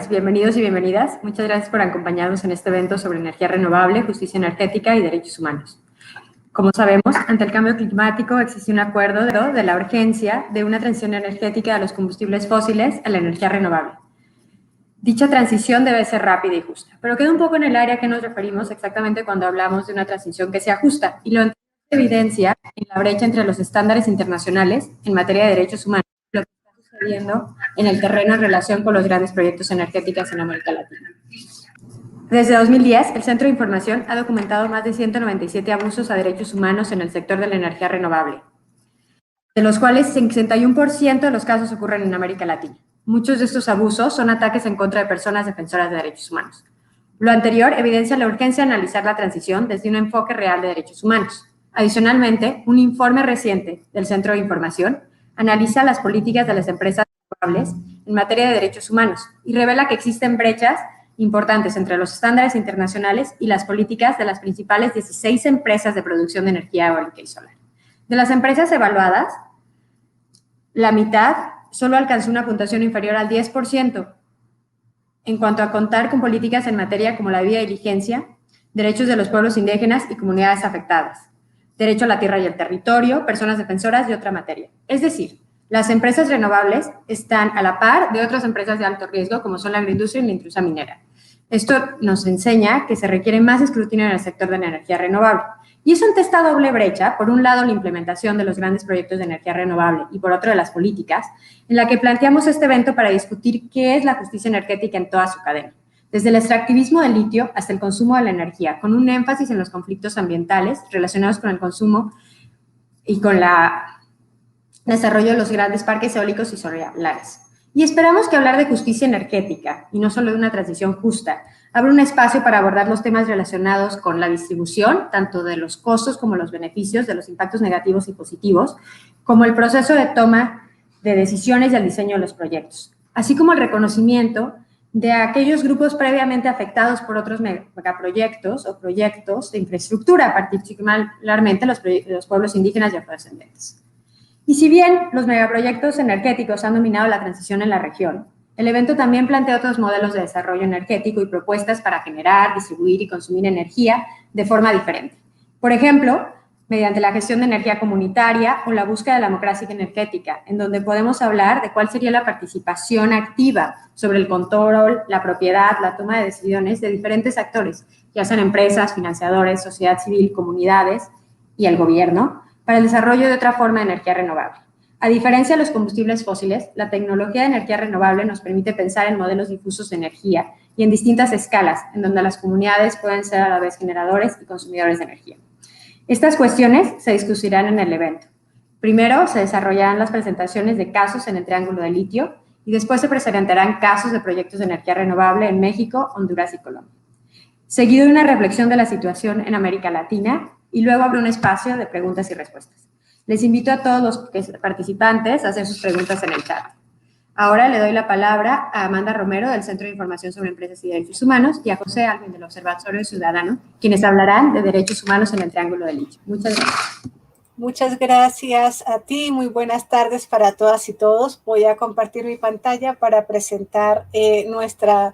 Bienvenidos y bienvenidas. Muchas gracias por acompañarnos en este evento sobre energía renovable, justicia energética y derechos humanos. Como sabemos, ante el cambio climático existe un acuerdo de la urgencia de una transición energética de los combustibles fósiles a la energía renovable. Dicha transición debe ser rápida y justa, pero queda un poco en el área a que nos referimos exactamente cuando hablamos de una transición que sea justa, y lo evidencia en la brecha entre los estándares internacionales en materia de derechos humanos, lo que está sucediendo en el terreno en relación con los grandes proyectos energéticos en América Latina. Desde 2010, el Centro de Información ha documentado más de 197 abusos a derechos humanos en el sector de la energía renovable, de los cuales el 61% de los casos ocurren en América Latina. Muchos de estos abusos son ataques en contra de personas defensoras de derechos humanos. Lo anterior evidencia la urgencia de analizar la transición desde un enfoque real de derechos humanos. Adicionalmente, un informe reciente del Centro de Información analiza las políticas de las empresas renovables en materia de derechos humanos y revela que existen brechas importantes entre los estándares internacionales y las políticas de las principales 16 empresas de producción de energía eólica y solar. De las empresas evaluadas, la mitad solo alcanzó una puntuación inferior al 10% en cuanto a contar con políticas en materia como la debida diligencia, derechos de los pueblos indígenas y comunidades afectadas, derecho a la tierra y el territorio, personas defensoras y otra materia. Es decir, las empresas renovables están a la par de otras empresas de alto riesgo como son la agroindustria y la industria minera. Esto nos enseña que se requiere más escrutinio en el sector de la energía renovable. Y eso ante esta doble brecha, por un lado la implementación de los grandes proyectos de energía renovable y por otro de las políticas, en la que planteamos este evento para discutir qué es la justicia energética en toda su cadena, desde el extractivismo del litio hasta el consumo de la energía, con un énfasis en los conflictos ambientales relacionados con el consumo y con el desarrollo de los grandes parques eólicos y solares. Y esperamos que hablar de justicia energética, y no solo de una transición justa, abra un espacio para abordar los temas relacionados con la distribución, tanto de los costos como los beneficios, de los impactos negativos y positivos, como el proceso de toma de decisiones y el diseño de los proyectos, así como el reconocimiento de aquellos grupos previamente afectados por otros megaproyectos o proyectos de infraestructura, particularmente los pueblos indígenas y afrodescendientes. Y si bien los megaproyectos energéticos han dominado la transición en la región, el evento también plantea otros modelos de desarrollo energético y propuestas para generar, distribuir y consumir energía de forma diferente. Por ejemplo, mediante la gestión de energía comunitaria o la búsqueda de la democracia energética, en donde podemos hablar de cuál sería la participación activa sobre el control, la propiedad, la toma de decisiones de diferentes actores, ya sean empresas, financiadores, sociedad civil, comunidades y el gobierno, para el desarrollo de otra forma de energía renovable. A diferencia de los combustibles fósiles, la tecnología de energía renovable nos permite pensar en modelos difusos de energía y en distintas escalas, en donde las comunidades pueden ser a la vez generadores y consumidores de energía. Estas cuestiones se discutirán en el evento. Primero se desarrollarán las presentaciones de casos en el Triángulo de Litio y después se presentarán casos de proyectos de energía renovable en México, Honduras y Colombia. Seguido de una reflexión de la situación en América Latina y luego habrá un espacio de preguntas y respuestas. Les invito a todos los participantes a hacer sus preguntas en el chat. Ahora le doy la palabra a Amanda Romero del Centro de Información sobre Empresas y Derechos Humanos y a José Alvin del Observatorio Ciudadano, quienes hablarán de derechos humanos en el Triángulo de Litio. Muchas gracias. Muchas gracias a ti, muy buenas tardes para todas y todos. Voy a compartir mi pantalla para presentar nuestra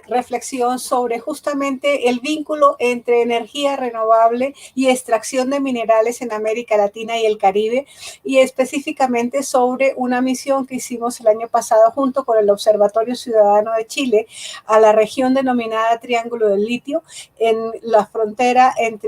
reflexión sobre justamente el vínculo entre energía renovable y extracción de minerales en América Latina y el Caribe, y específicamente sobre una misión que hicimos el año pasado junto con el Observatorio Ciudadano de Chile a la región denominada Triángulo del Litio, en la frontera en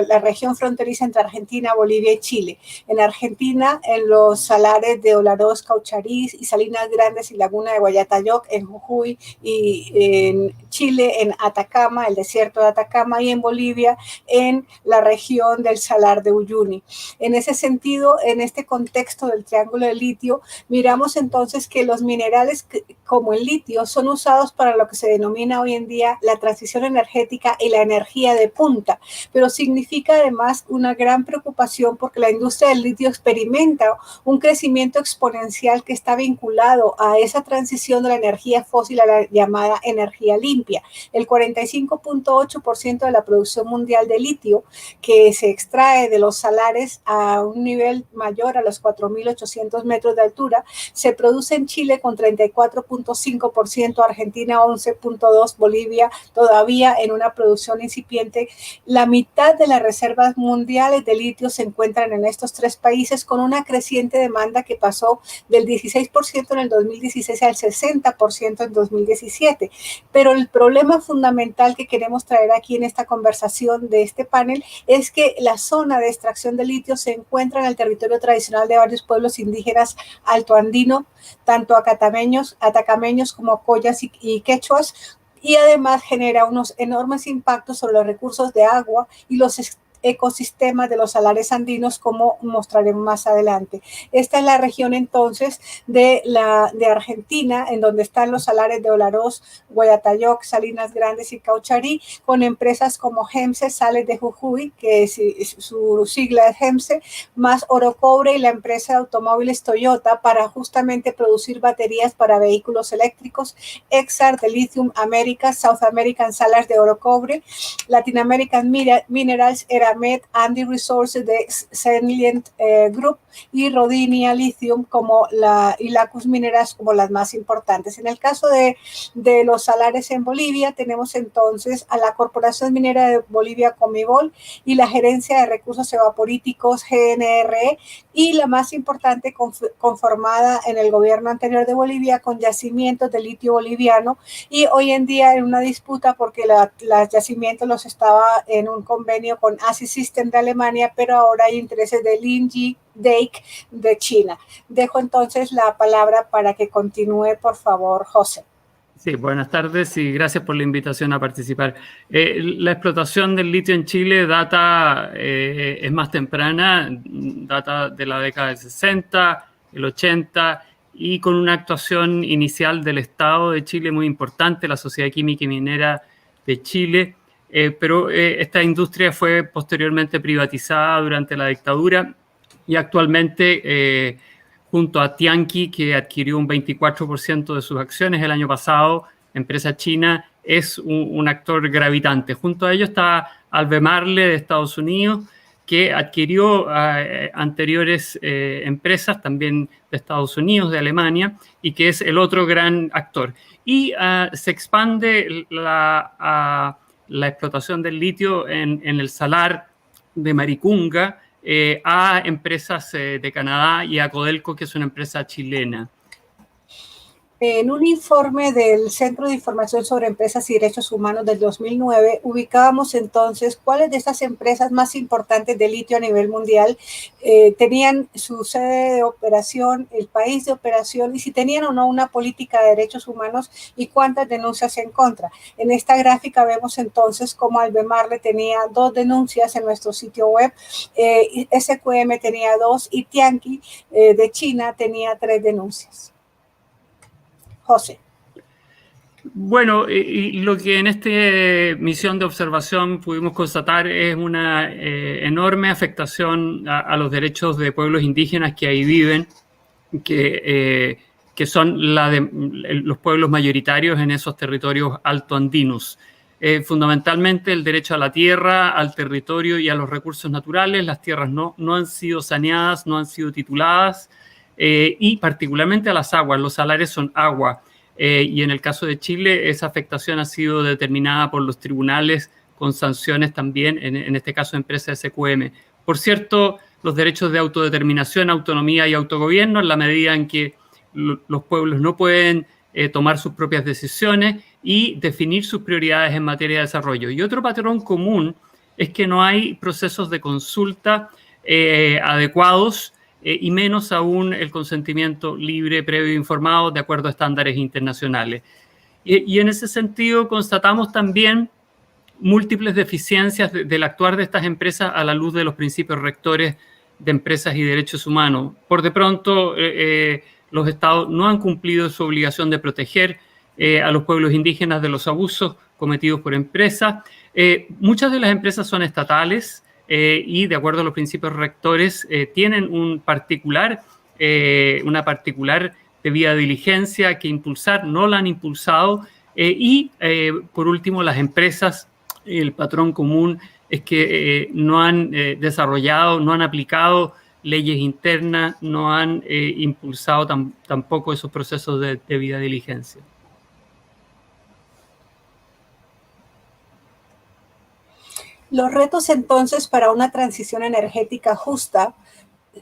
la región fronteriza entre Argentina, Bolivia y Chile. En Argentina, en los salares de Olaroz, Cauchariz y Salinas Grandes y Laguna de Guayatayoc, en Jujuy, y en Chile, en Atacama, el desierto de Atacama, y en Bolivia, en la región del Salar de Uyuni. En ese sentido, en este contexto del Triángulo del Litio, miramos entonces que los minerales como el litio son usados para lo que se denomina hoy en día la transición energética y la energía de punta, pero significa además una gran preocupación porque la industria del litio experimenta un crecimiento exponencial que está vinculado a esa transición de la energía fósil a la llamada energía limpia. El 45.8% de la producción mundial de litio que se extrae de los salares a un nivel mayor a los 4.800 metros de altura se produce en Chile con 34.9 12.5%, Argentina 11.2%, Bolivia todavía en una producción incipiente. La mitad de las reservas mundiales de litio se encuentran en estos tres países, con una creciente demanda que pasó del 16% en el 2016 al 60% en 2017. Pero el problema fundamental que queremos traer aquí en esta conversación de este panel es que la zona de extracción de litio se encuentra en el territorio tradicional de varios pueblos indígenas altoandino, tanto atacameños como collas y quechuas, y además genera unos enormes impactos sobre los recursos de agua y los ecosistemas de los salares andinos, como mostraremos más adelante. Esta es la región entonces de Argentina, en donde están los salares de Olaroz, Guayatayoc, Salinas Grandes y Caucharí, con empresas como Hemse, Sales de Jujuy, que es su sigla es Hemse, más Orocobre y la empresa de automóviles Toyota para justamente producir baterías para vehículos eléctricos, Exar de Lithium America, South American Salars de Orocobre, Latin American Minerals, Eramet, Andy Resources de Senlient Group y Rodinia Lithium y Lacus Mineras como las más importantes. En el caso de los salares en Bolivia, tenemos entonces a la Corporación Minera de Bolivia, Comibol, y la Gerencia de Recursos Evaporíticos, GNRE, y la más importante conformada en el gobierno anterior de Bolivia con yacimientos de litio boliviano, y hoy en día en una disputa porque los yacimientos los estaba en un convenio con ASI System de Alemania, pero ahora hay intereses de Linji Dake de China. Dejo entonces la palabra para que continúe, por favor, José. Sí, buenas tardes y gracias por la invitación a participar. La explotación del litio en Chile es más temprana, data de la década del 60, el 80, y con una actuación inicial del Estado de Chile muy importante, la Sociedad Química y Minera de Chile, pero esta industria fue posteriormente privatizada durante la dictadura y actualmente junto a Tianqi, que adquirió un 24% de sus acciones el año pasado, empresa china, es un actor gravitante. Junto a ello está Albemarle de Estados Unidos, que adquirió anteriores empresas también de Estados Unidos, de Alemania, y que es el otro gran actor. Y se expande la explotación del litio en el salar de Maricunga, a empresas de Canadá y a Codelco, que es una empresa chilena. En un informe del Centro de Información sobre Empresas y Derechos Humanos del 2009, ubicábamos entonces cuáles de estas empresas más importantes de litio a nivel mundial tenían su sede de operación, el país de operación, y si tenían o no una política de derechos humanos y cuántas denuncias en contra. En esta gráfica vemos entonces cómo Albemarle tenía 2 denuncias en nuestro sitio web, SQM tenía 2 y Tianqi de China tenía 3 denuncias. José. Bueno, y lo que en esta misión de observación pudimos constatar es una enorme afectación a los derechos de pueblos indígenas que ahí viven, que son los pueblos mayoritarios en esos territorios altoandinos. Fundamentalmente el derecho a la tierra, al territorio y a los recursos naturales. Las tierras no han sido saneadas, no han sido tituladas, y particularmente a las aguas. Los salares son agua. Y en el caso de Chile, esa afectación ha sido determinada por los tribunales con sanciones también, en este caso empresa SQM. Por cierto, los derechos de autodeterminación, autonomía y autogobierno, en la medida en que los pueblos no pueden tomar sus propias decisiones y definir sus prioridades en materia de desarrollo. Y otro patrón común es que no hay procesos de consulta adecuados, y menos aún el consentimiento libre, previo e informado de acuerdo a estándares internacionales. Y en ese sentido constatamos también múltiples deficiencias del actuar de estas empresas a la luz de los principios rectores de empresas y derechos humanos. Por de pronto, los estados no han cumplido su obligación de proteger a los pueblos indígenas de los abusos cometidos por empresas. Muchas de las empresas son estatales, y de acuerdo a los principios rectores tienen una particular debida diligencia que impulsar, no la han impulsado, y por último las empresas, el patrón común es que no han desarrollado, no han aplicado leyes internas no han impulsado tampoco esos procesos de debida diligencia. Los retos entonces para una transición energética justa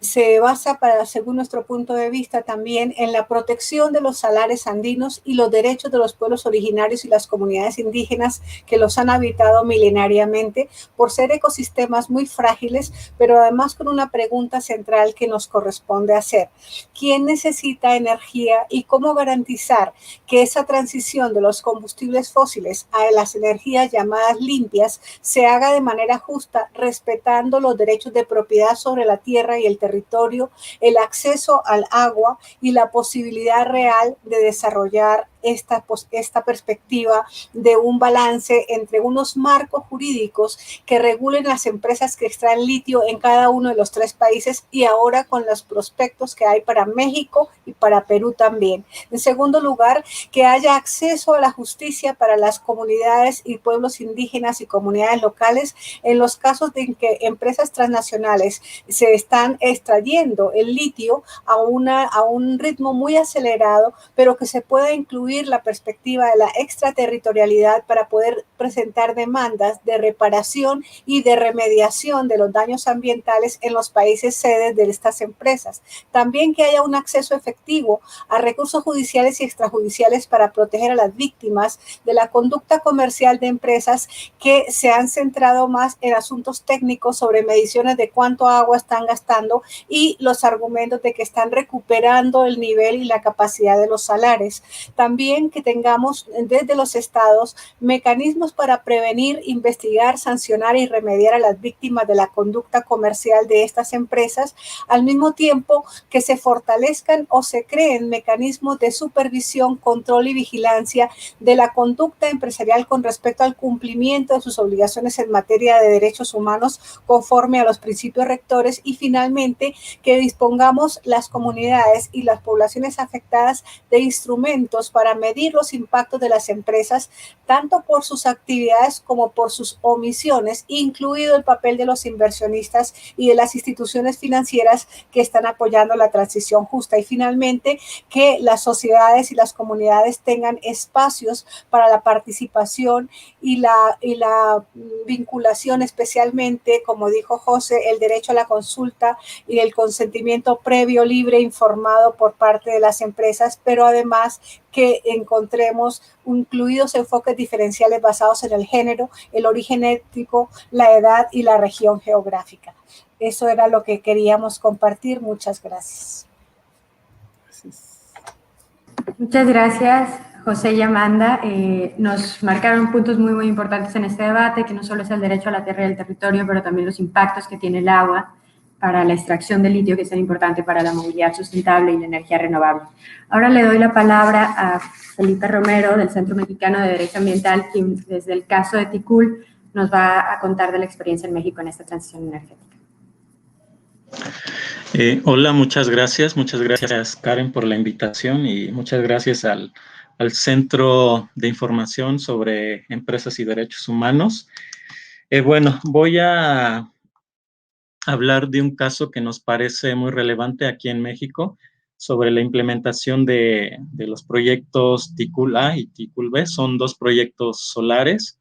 se basa, según nuestro punto de vista, también en la protección de los salares andinos y los derechos de los pueblos originarios y las comunidades indígenas que los han habitado milenariamente, por ser ecosistemas muy frágiles, pero además con una pregunta central que nos corresponde hacer. ¿Quién necesita energía y cómo garantizar que esa transición de los combustibles fósiles a las energías llamadas limpias se haga de manera justa, respetando los derechos de propiedad sobre la tierra y el territorio, el acceso al agua y la posibilidad real de desarrollar esta perspectiva de un balance entre unos marcos jurídicos que regulen las empresas que extraen litio en cada uno de los 3 países y ahora con los prospectos que hay para México y para Perú también? En segundo lugar, que haya acceso a la justicia para las comunidades y pueblos indígenas y comunidades locales en los casos en que empresas transnacionales se están extrayendo el litio a un ritmo muy acelerado, pero que se pueda incluir la perspectiva de la extraterritorialidad para poder presentar demandas de reparación y de remediación de los daños ambientales en los países sedes de estas empresas. También que haya un acceso efectivo a recursos judiciales y extrajudiciales para proteger a las víctimas de la conducta comercial de empresas que se han centrado más en asuntos técnicos sobre mediciones de cuánto agua están gastando y los argumentos de que están recuperando el nivel y la capacidad de los salares. También que tengamos desde los estados mecanismos para prevenir, investigar, sancionar y remediar a las víctimas de la conducta comercial de estas empresas, al mismo tiempo que se fortalezcan o se creen mecanismos de supervisión, control y vigilancia de la conducta empresarial con respecto al cumplimiento de sus obligaciones en materia de derechos humanos conforme a los principios rectores, y finalmente que dispongamos las comunidades y las poblaciones afectadas de instrumentos para medir los impactos de las empresas, tanto por sus actividades como por sus omisiones, incluido el papel de los inversionistas y de las instituciones financieras que están apoyando la transición justa. Y finalmente, que las sociedades y las comunidades tengan espacios para la participación y la vinculación, especialmente, como dijo José, el derecho a la consulta y el consentimiento previo, libre, informado por parte de las empresas, pero además que encontremos incluidos enfoques diferenciales basados en el género, el origen étnico, la edad y la región geográfica. Eso era lo que queríamos compartir. Muchas gracias. Muchas gracias, José y Amanda. Nos marcaron puntos muy, muy importantes en este debate, que no solo es el derecho a la tierra y al territorio, pero también los impactos que tiene el agua para la extracción de litio, que es tan importante para la movilidad sustentable y la energía renovable. Ahora le doy la palabra a Felipe Romero, del Centro Mexicano de Derecho Ambiental, quien desde el caso de Ticul nos va a contar de la experiencia en México en esta transición energética. Hola, muchas gracias Karen por la invitación y muchas gracias al Centro de Información sobre Empresas y Derechos Humanos. Bueno, voy a hablar de un caso que nos parece muy relevante aquí en México sobre la implementación de los proyectos Ticul A y Ticul B. Son 2 proyectos solares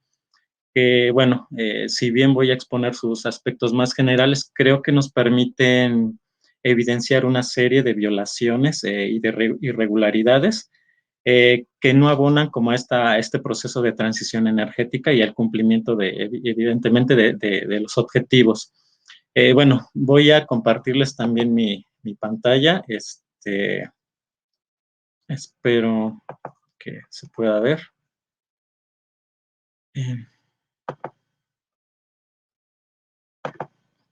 que, bueno, si bien voy a exponer sus aspectos más generales, creo que nos permiten evidenciar una serie de violaciones y de irregularidades que no abonan como a este proceso de transición energética y al cumplimiento, evidentemente, de los objetivos. Bueno, voy a compartirles también mi pantalla. Espero que se pueda ver.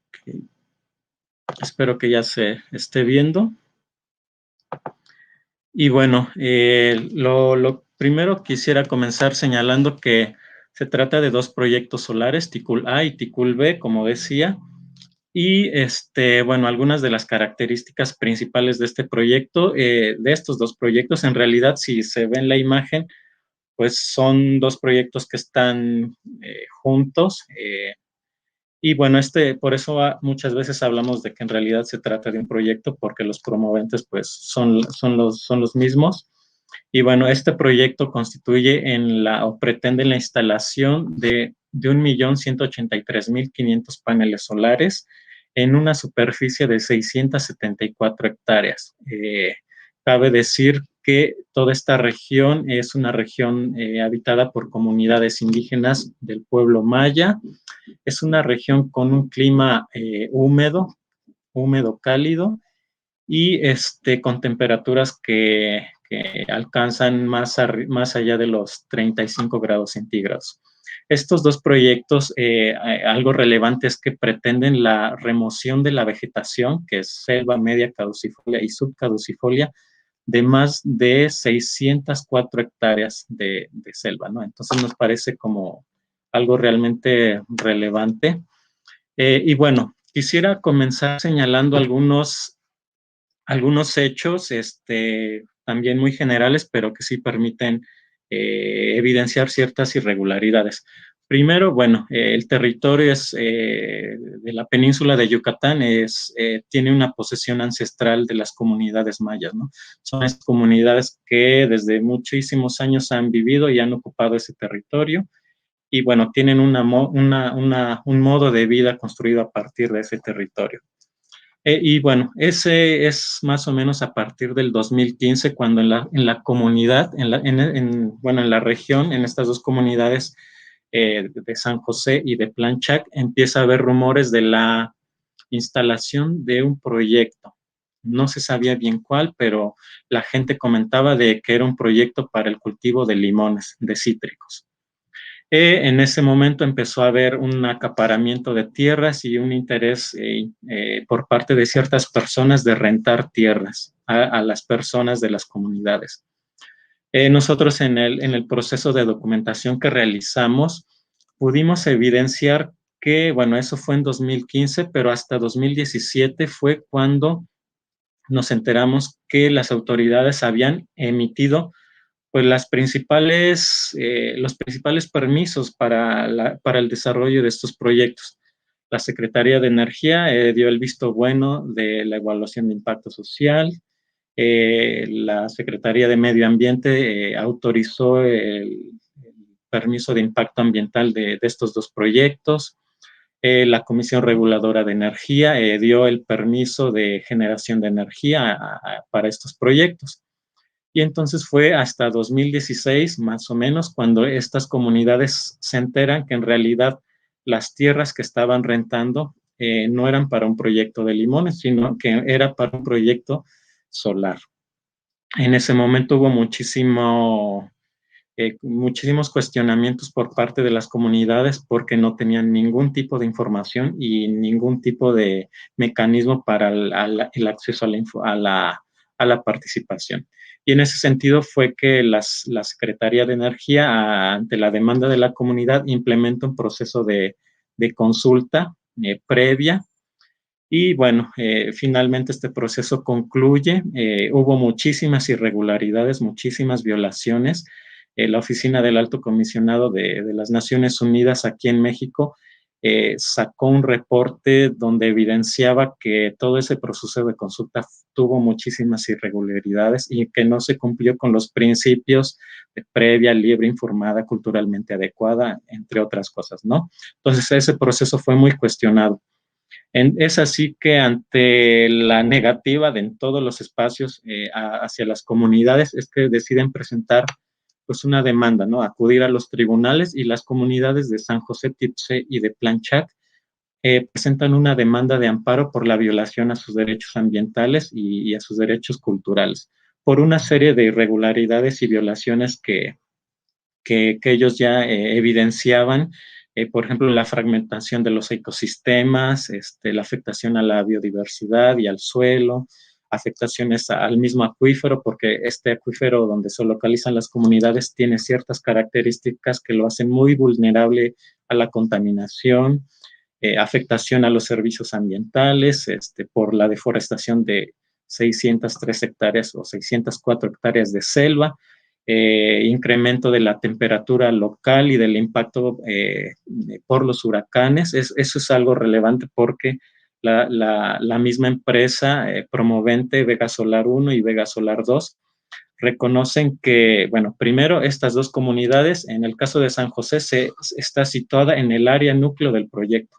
Okay. Espero que ya se esté viendo. Y bueno, lo primero quisiera comenzar señalando que se trata de 2 proyectos solares, Ticul A y Ticul B, como decía. Y, bueno, algunas de las características principales de este proyecto, de estos 2 proyectos, en realidad, si se ve en la imagen, pues son 2 proyectos que están juntos. Y bueno, por eso muchas veces hablamos de que en realidad se trata de un proyecto porque los promoventes pues son los mismos. Y bueno, este proyecto constituye o pretende la instalación de 1.183.500 paneles solares en una superficie de 674 hectáreas. Cabe decir que toda esta región es una región habitada por comunidades indígenas del pueblo maya. Es una región con un clima húmedo, cálido, y con temperaturas que alcanzan más allá de los 35 grados centígrados. Estos dos proyectos, algo relevante es que pretenden la remoción de la vegetación, que es selva media caducifolia y subcaducifolia, de más de 604 hectáreas de selva, ¿no? Entonces nos parece como algo realmente relevante. Y bueno, quisiera comenzar señalando algunos hechos también muy generales, pero que sí permiten evidenciar ciertas irregularidades. Primero, bueno, el territorio de la península de Yucatán tiene una posesión ancestral de las comunidades mayas, ¿no? Son estas comunidades que desde muchísimos años han vivido y han ocupado ese territorio y, bueno, tienen un modo de vida construido a partir de ese territorio. Y bueno, ese es más o menos a partir del 2015, cuando en la comunidad, bueno, en la región, en estas dos comunidades de San José y de Planchac, empieza a haber rumores de la instalación de un proyecto. No se sabía bien cuál, pero la gente comentaba de que era un proyecto para el cultivo de limones, de cítricos. En ese momento empezó a haber un acaparamiento de tierras y un interés por parte de ciertas personas de rentar tierras a las personas de las comunidades. Nosotros en el proceso de documentación que realizamos pudimos evidenciar que, bueno, eso fue en 2015, pero hasta 2017 fue cuando nos enteramos que las autoridades habían emitido pues los principales permisos para el desarrollo de estos proyectos. La Secretaría de Energía dio el visto bueno de la evaluación de impacto social. La Secretaría de Medio Ambiente autorizó el permiso de impacto ambiental de estos dos proyectos. La Comisión Reguladora de Energía dio el permiso de generación de energía para estos proyectos. Y entonces fue hasta 2016, más o menos, cuando estas comunidades se enteran que en realidad las tierras que estaban rentando no eran para un proyecto de limones, sino que era para un proyecto solar. En ese momento hubo muchísimos cuestionamientos por parte de las comunidades porque no tenían ningún tipo de información y ningún tipo de mecanismo para el acceso a la participación. Y en ese sentido fue que la Secretaría de Energía, ante la demanda de la comunidad, implementa un proceso de consulta previa. Y bueno, finalmente este proceso concluye. Hubo muchísimas irregularidades, muchísimas violaciones. La Oficina del Alto Comisionado de las Naciones Unidas aquí en México sacó un reporte donde evidenciaba que todo ese proceso de consulta tuvo muchísimas irregularidades y que no se cumplió con los principios de previa, libre, informada, culturalmente adecuada, entre otras cosas, ¿no? Entonces ese proceso fue muy cuestionado. Es así que ante la negativa en todos los espacios hacia las comunidades es que deciden presentar pues una demanda, ¿no? Acudir a los tribunales y las comunidades de San José Tipse y de Planchac presentan una demanda de amparo por la violación a sus derechos ambientales y a sus derechos culturales, por una serie de irregularidades y violaciones que ellos ya evidenciaban. Por ejemplo, la fragmentación de los ecosistemas, la afectación a la biodiversidad y al suelo, afectaciones al mismo acuífero, porque este acuífero donde se localizan las comunidades tiene ciertas características que lo hacen muy vulnerable a la contaminación, afectación a los servicios ambientales, por la deforestación de 603 hectáreas o 604 hectáreas de selva, incremento de la temperatura local y del impacto por los huracanes. Eso es algo relevante porque la misma empresa promovente Vega Solar 1 y Vega Solar 2 reconocen que, bueno, primero estas dos comunidades, en el caso de San José, está situada en el área núcleo del proyecto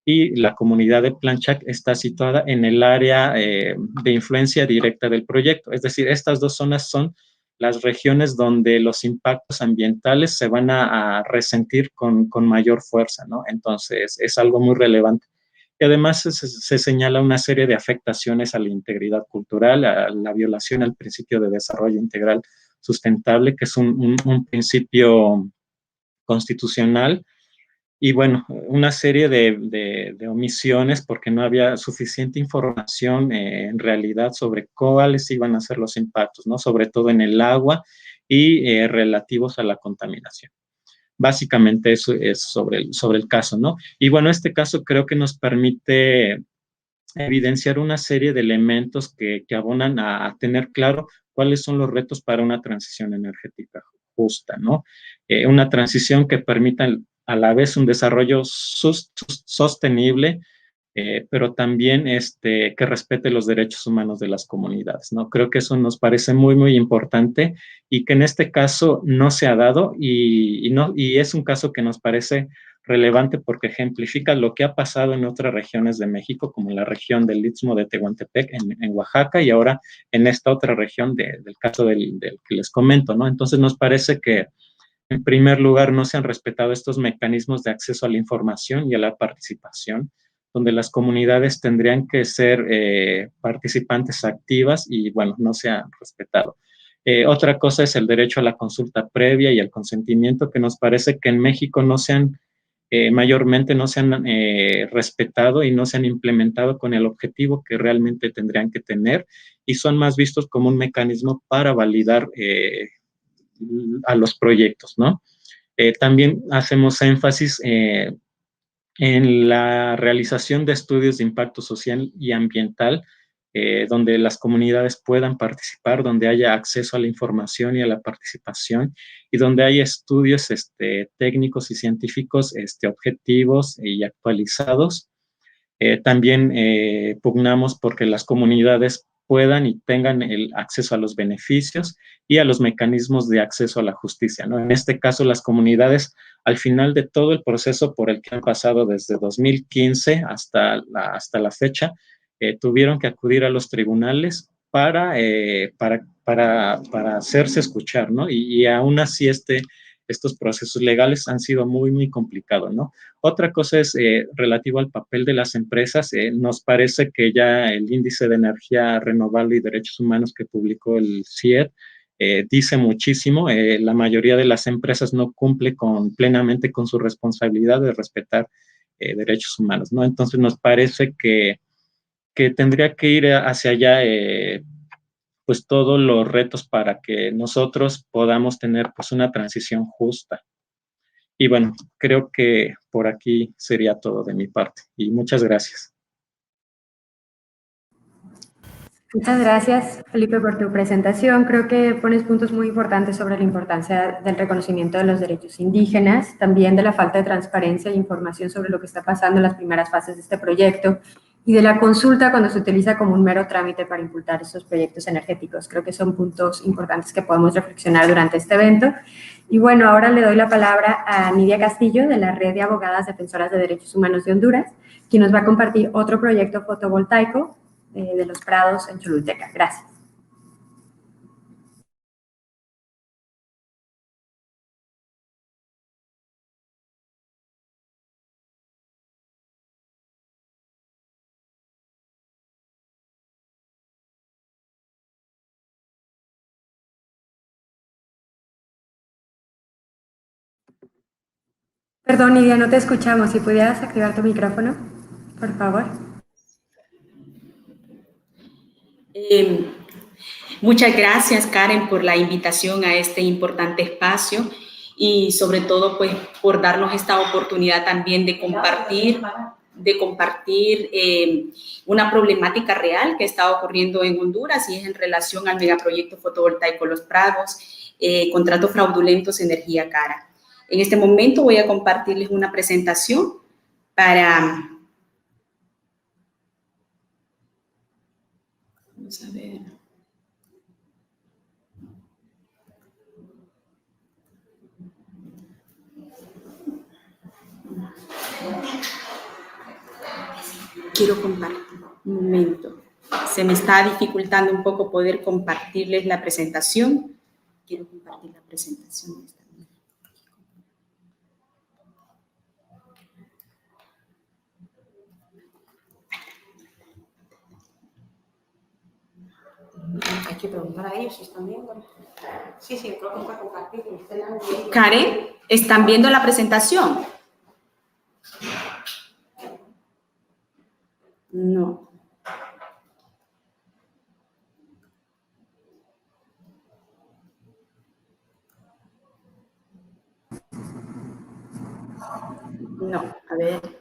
y la comunidad de Planchac está situada en el área de influencia directa del proyecto. Es decir, estas dos zonas son las regiones donde los impactos ambientales se van a resentir con mayor fuerza, ¿no? Entonces, es algo muy relevante. Y además se señala una serie de afectaciones a la integridad cultural, a la violación al principio de desarrollo integral sustentable, que es un principio constitucional, y bueno, una serie de omisiones porque no había suficiente información en realidad sobre cuáles iban a ser los impactos, ¿no? Sobre todo en el agua y relativos a la contaminación. Básicamente eso es sobre el caso, ¿no? Y bueno, este caso creo que nos permite evidenciar una serie de elementos que abonan a tener claro cuáles son los retos para una transición energética justa, ¿no? Una transición que permita a la vez un desarrollo sostenible, pero también que respete los derechos humanos de las comunidades, ¿no? Creo que eso nos parece muy, muy importante y que en este caso no se ha dado y es un caso que nos parece relevante porque ejemplifica lo que ha pasado en otras regiones de México, como la región del Istmo de Tehuantepec en Oaxaca y ahora en esta otra región del caso del que les comento, ¿no? Entonces nos parece que en primer lugar no se han respetado estos mecanismos de acceso a la información y a la participación, donde las comunidades tendrían que ser participantes activas y, bueno, no se han respetado. Otra cosa es el derecho a la consulta previa y el consentimiento, que nos parece que en México mayormente no se han respetado y no se han implementado con el objetivo que realmente tendrían que tener y son más vistos como un mecanismo para validar a los proyectos, ¿no? También hacemos énfasis en la realización de estudios de impacto social y ambiental, donde las comunidades puedan participar, donde haya acceso a la información y a la participación, y donde haya estudios técnicos y científicos objetivos y actualizados. También pugnamos porque las comunidades puedan y tengan el acceso a los beneficios y a los mecanismos de acceso a la justicia, ¿no? En este caso, las comunidades, al final de todo el proceso por el que han pasado desde 2015 hasta la fecha, tuvieron que acudir a los tribunales para hacerse escuchar, ¿no? Y aún así estos procesos legales han sido muy, muy complicados, ¿no? Otra cosa es relativo al papel de las empresas. Nos parece que ya el índice de energía renovable y derechos humanos que publicó el CIED dice muchísimo. La mayoría de las empresas no cumple plenamente con su responsabilidad de respetar derechos humanos, ¿no? Entonces nos parece que tendría que ir hacia allá pues todos los retos para que nosotros podamos tener pues una transición justa. Y bueno, creo que por aquí sería todo de mi parte. Y muchas gracias. Muchas gracias, Felipe, por tu presentación. Creo que pones puntos muy importantes sobre la importancia del reconocimiento de los derechos indígenas, también de la falta de transparencia e información sobre lo que está pasando en las primeras fases de este proyecto y de la consulta cuando se utiliza como un mero trámite para impulsar estos proyectos energéticos. Creo que son puntos importantes que podemos reflexionar durante este evento. Y bueno, ahora le doy la palabra a Nidia Castillo, de la Red de Abogadas Defensoras de Derechos Humanos de Honduras, quien nos va a compartir otro proyecto fotovoltaico de Los Prados en Choluteca. Gracias. Perdón, Nidia, no te escuchamos. Si pudieras activar tu micrófono, por favor. Muchas gracias, Karen, por la invitación a este importante espacio y sobre todo pues por darnos esta oportunidad también de compartir una problemática real que está ocurriendo en Honduras y es en relación al megaproyecto fotovoltaico Los Prados. contratos fraudulentos, energía cara. En este momento voy a compartirles una presentación para... Vamos a ver. Quiero compartir. Un momento. Se me está dificultando un poco poder compartirles la presentación. Quiero compartir la presentación. Hay que preguntar a ellos si están viendo. Sí, creo que puede compartir. Karen, ¿están viendo la presentación? No. No, a ver.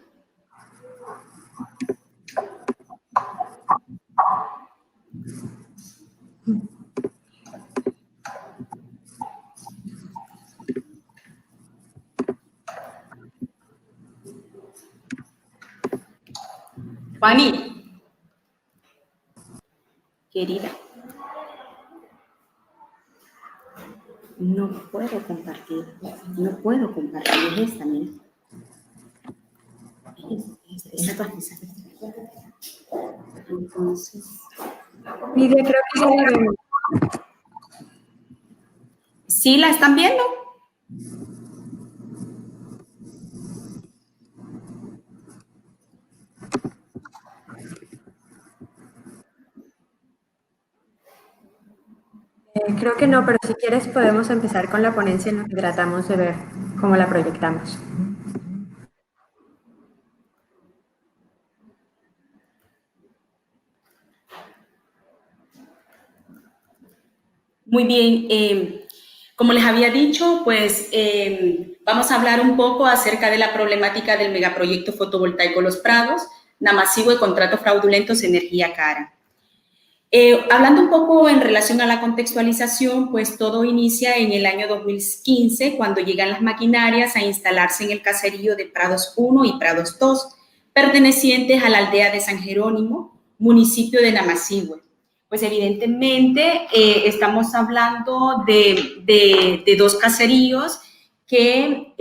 Juani, querida, no puedo compartir esta, mira. Entonces, Lidia, creo que ya la vemos. ¿sí la están viendo? Creo que no, pero si quieres podemos empezar con la ponencia en lo que tratamos de ver cómo la proyectamos. Muy bien, como les había dicho, pues vamos a hablar un poco acerca de la problemática del megaproyecto fotovoltaico Los Prados, Namasihue y contratos fraudulentos, energía cara. Hablando un poco en relación a la contextualización, pues todo inicia en el año 2015, cuando llegan las maquinarias a instalarse en el caserío de Prados 1 y Prados 2, pertenecientes a la aldea de San Jerónimo, municipio de Namasihue. Pues evidentemente estamos hablando de dos caseríos que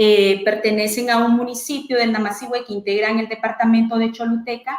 pertenecen a un municipio de Namasihue que integran el departamento de Choluteca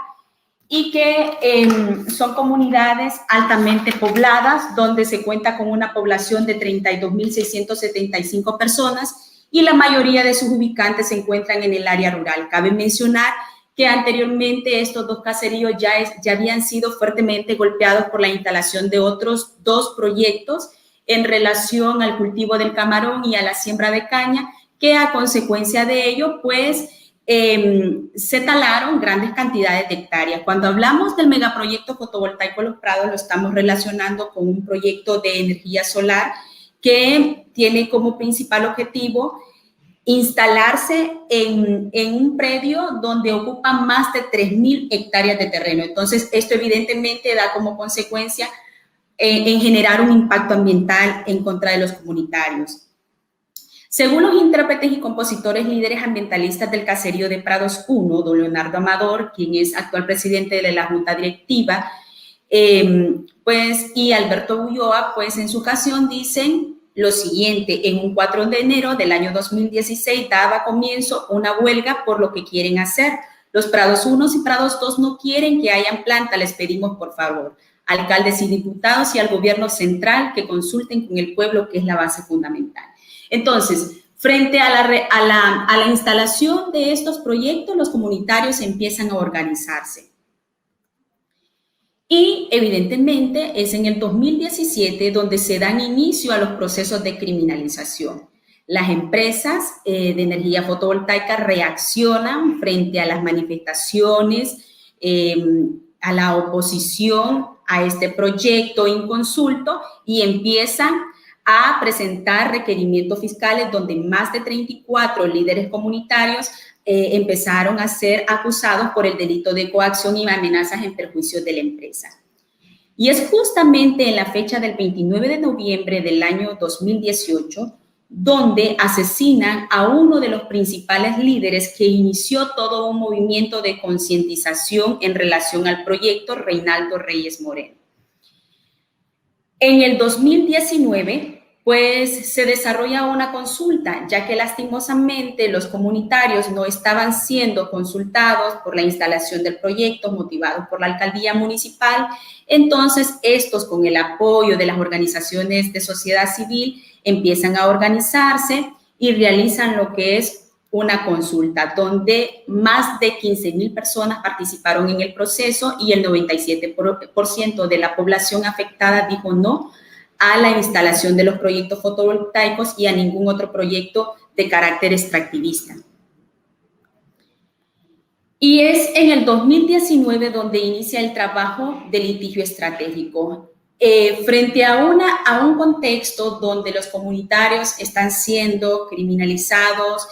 y que son comunidades altamente pobladas, donde se cuenta con una población de 32.675 personas y la mayoría de sus ubicantes se encuentran en el área rural. Cabe mencionar que anteriormente estos dos caseríos ya habían sido fuertemente golpeados por la instalación de otros dos proyectos en relación al cultivo del camarón y a la siembra de caña, que a consecuencia de ello, pues, se talaron grandes cantidades de hectáreas. Cuando hablamos del megaproyecto fotovoltaico Los Prados, lo estamos relacionando con un proyecto de energía solar que tiene como principal objetivo instalarse en un predio donde ocupan más de 3.000 hectáreas de terreno. Entonces, esto evidentemente da como consecuencia en generar un impacto ambiental en contra de los comunitarios. Según los intérpretes y compositores líderes ambientalistas del caserío de Prados 1, don Leonardo Amador, quien es actual presidente de la Junta Directiva, pues, y Alberto Ulloa, pues en su ocasión dicen lo siguiente: en un 4 de enero del año 2016 daba comienzo una huelga por lo que quieren hacer. Los Prados 1 y Prados 2 no quieren que hayan planta, les pedimos por favor, alcaldes y diputados y al gobierno central que consulten con el pueblo, que es la base fundamental. Entonces, frente a la instalación de estos proyectos, los comunitarios empiezan a organizarse. Y evidentemente es en el 2017 donde se dan inicio a los procesos de criminalización. Las empresas de energía fotovoltaica reaccionan frente a las manifestaciones, a la oposición a este proyecto inconsulto y empiezan a presentar requerimientos fiscales donde más de 34 líderes comunitarios empezaron a ser acusados por el delito de coacción y amenazas en perjuicio de la empresa. Y es justamente en la fecha del 29 de noviembre del año 2018 donde asesinan a uno de los principales líderes que inició todo un movimiento de concientización en relación al proyecto, Reinaldo Reyes Moreno. En el 2019, pues se desarrolla una consulta, ya que lastimosamente los comunitarios no estaban siendo consultados por la instalación del proyecto, motivados por la alcaldía municipal. Entonces, estos, con el apoyo de las organizaciones de sociedad civil, empiezan a organizarse y realizan lo que es una consulta, donde más de 15,000 personas participaron en el proceso y el 97% de la población afectada dijo no a la instalación de los proyectos fotovoltaicos y a ningún otro proyecto de carácter extractivista. Y es en el 2019 donde inicia el trabajo de litigio estratégico. Frente a un contexto donde los comunitarios están siendo criminalizados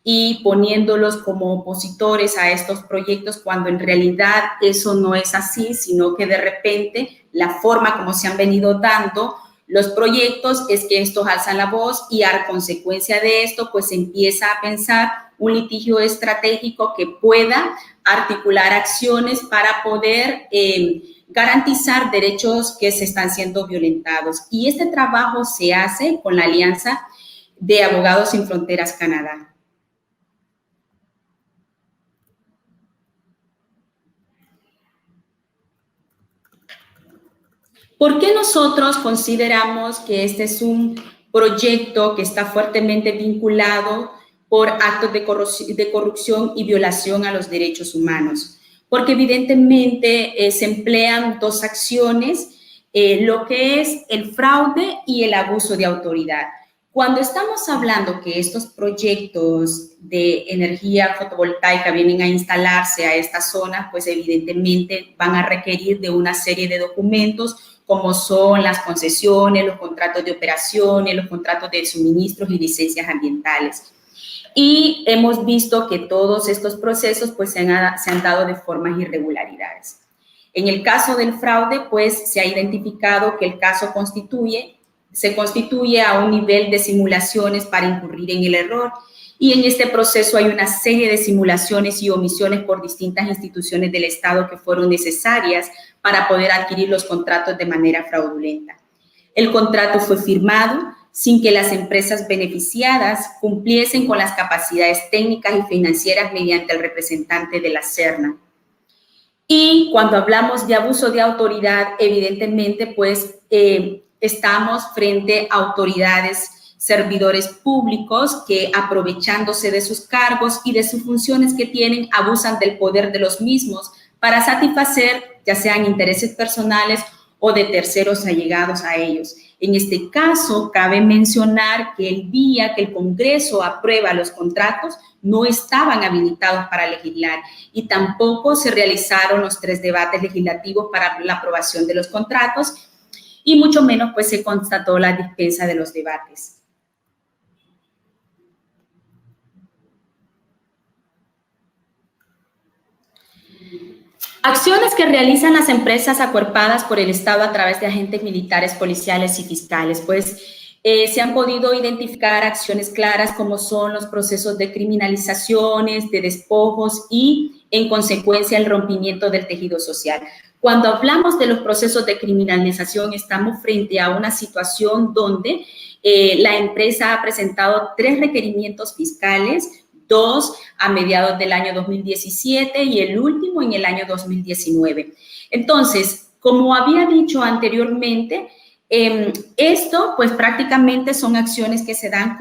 y poniéndolos como opositores a estos proyectos, cuando en realidad eso no es así, sino que de repente la forma como se han venido dando los proyectos es que estos alzan la voz y a consecuencia de esto pues se empieza a pensar un litigio estratégico que pueda articular acciones para poder garantizar derechos que se están siendo violentados. Y este trabajo se hace con la Alianza de Abogados Sin Fronteras Canadá. ¿Por qué nosotros consideramos que este es un proyecto que está fuertemente vinculado por actos de corrupción y violación a los derechos humanos? Porque evidentemente se emplean dos acciones, lo que es el fraude y el abuso de autoridad. Cuando estamos hablando que estos proyectos de energía fotovoltaica vienen a instalarse a esta zona, pues evidentemente van a requerir de una serie de documentos como son las concesiones, los contratos de operaciones, los contratos de suministros y licencias ambientales. Y hemos visto que todos estos procesos pues, se han dado de formas irregularidades. En el caso del fraude, pues se ha identificado que el caso se constituye a un nivel de simulaciones para incurrir en el error. Y en este proceso hay una serie de simulaciones y omisiones por distintas instituciones del Estado que fueron necesarias para poder adquirir los contratos de manera fraudulenta. El contrato fue firmado sin que las empresas beneficiadas cumpliesen con las capacidades técnicas y financieras mediante el representante de la Serna. Y cuando hablamos de abuso de autoridad, evidentemente, pues estamos frente a autoridades, servidores públicos que, aprovechándose de sus cargos y de sus funciones que tienen, abusan del poder de los mismos para satisfacer ya sean intereses personales o de terceros allegados a ellos. En este caso, cabe mencionar que el día que el Congreso aprueba los contratos, no estaban habilitados para legislar y tampoco se realizaron los 3 debates legislativos para la aprobación de los contratos y mucho menos pues se constató la dispensa de los debates. Acciones que realizan las empresas acuerpadas por el Estado a través de agentes militares, policiales y fiscales. Pues se han podido identificar acciones claras como son los procesos de criminalizaciones, de despojos y, en consecuencia, el rompimiento del tejido social. Cuando hablamos de los procesos de criminalización, estamos frente a una situación donde la empresa ha presentado 3 requerimientos fiscales, 2 a mediados del año 2017 y el último en el año 2019. Entonces, como había dicho anteriormente, esto pues prácticamente son acciones que se dan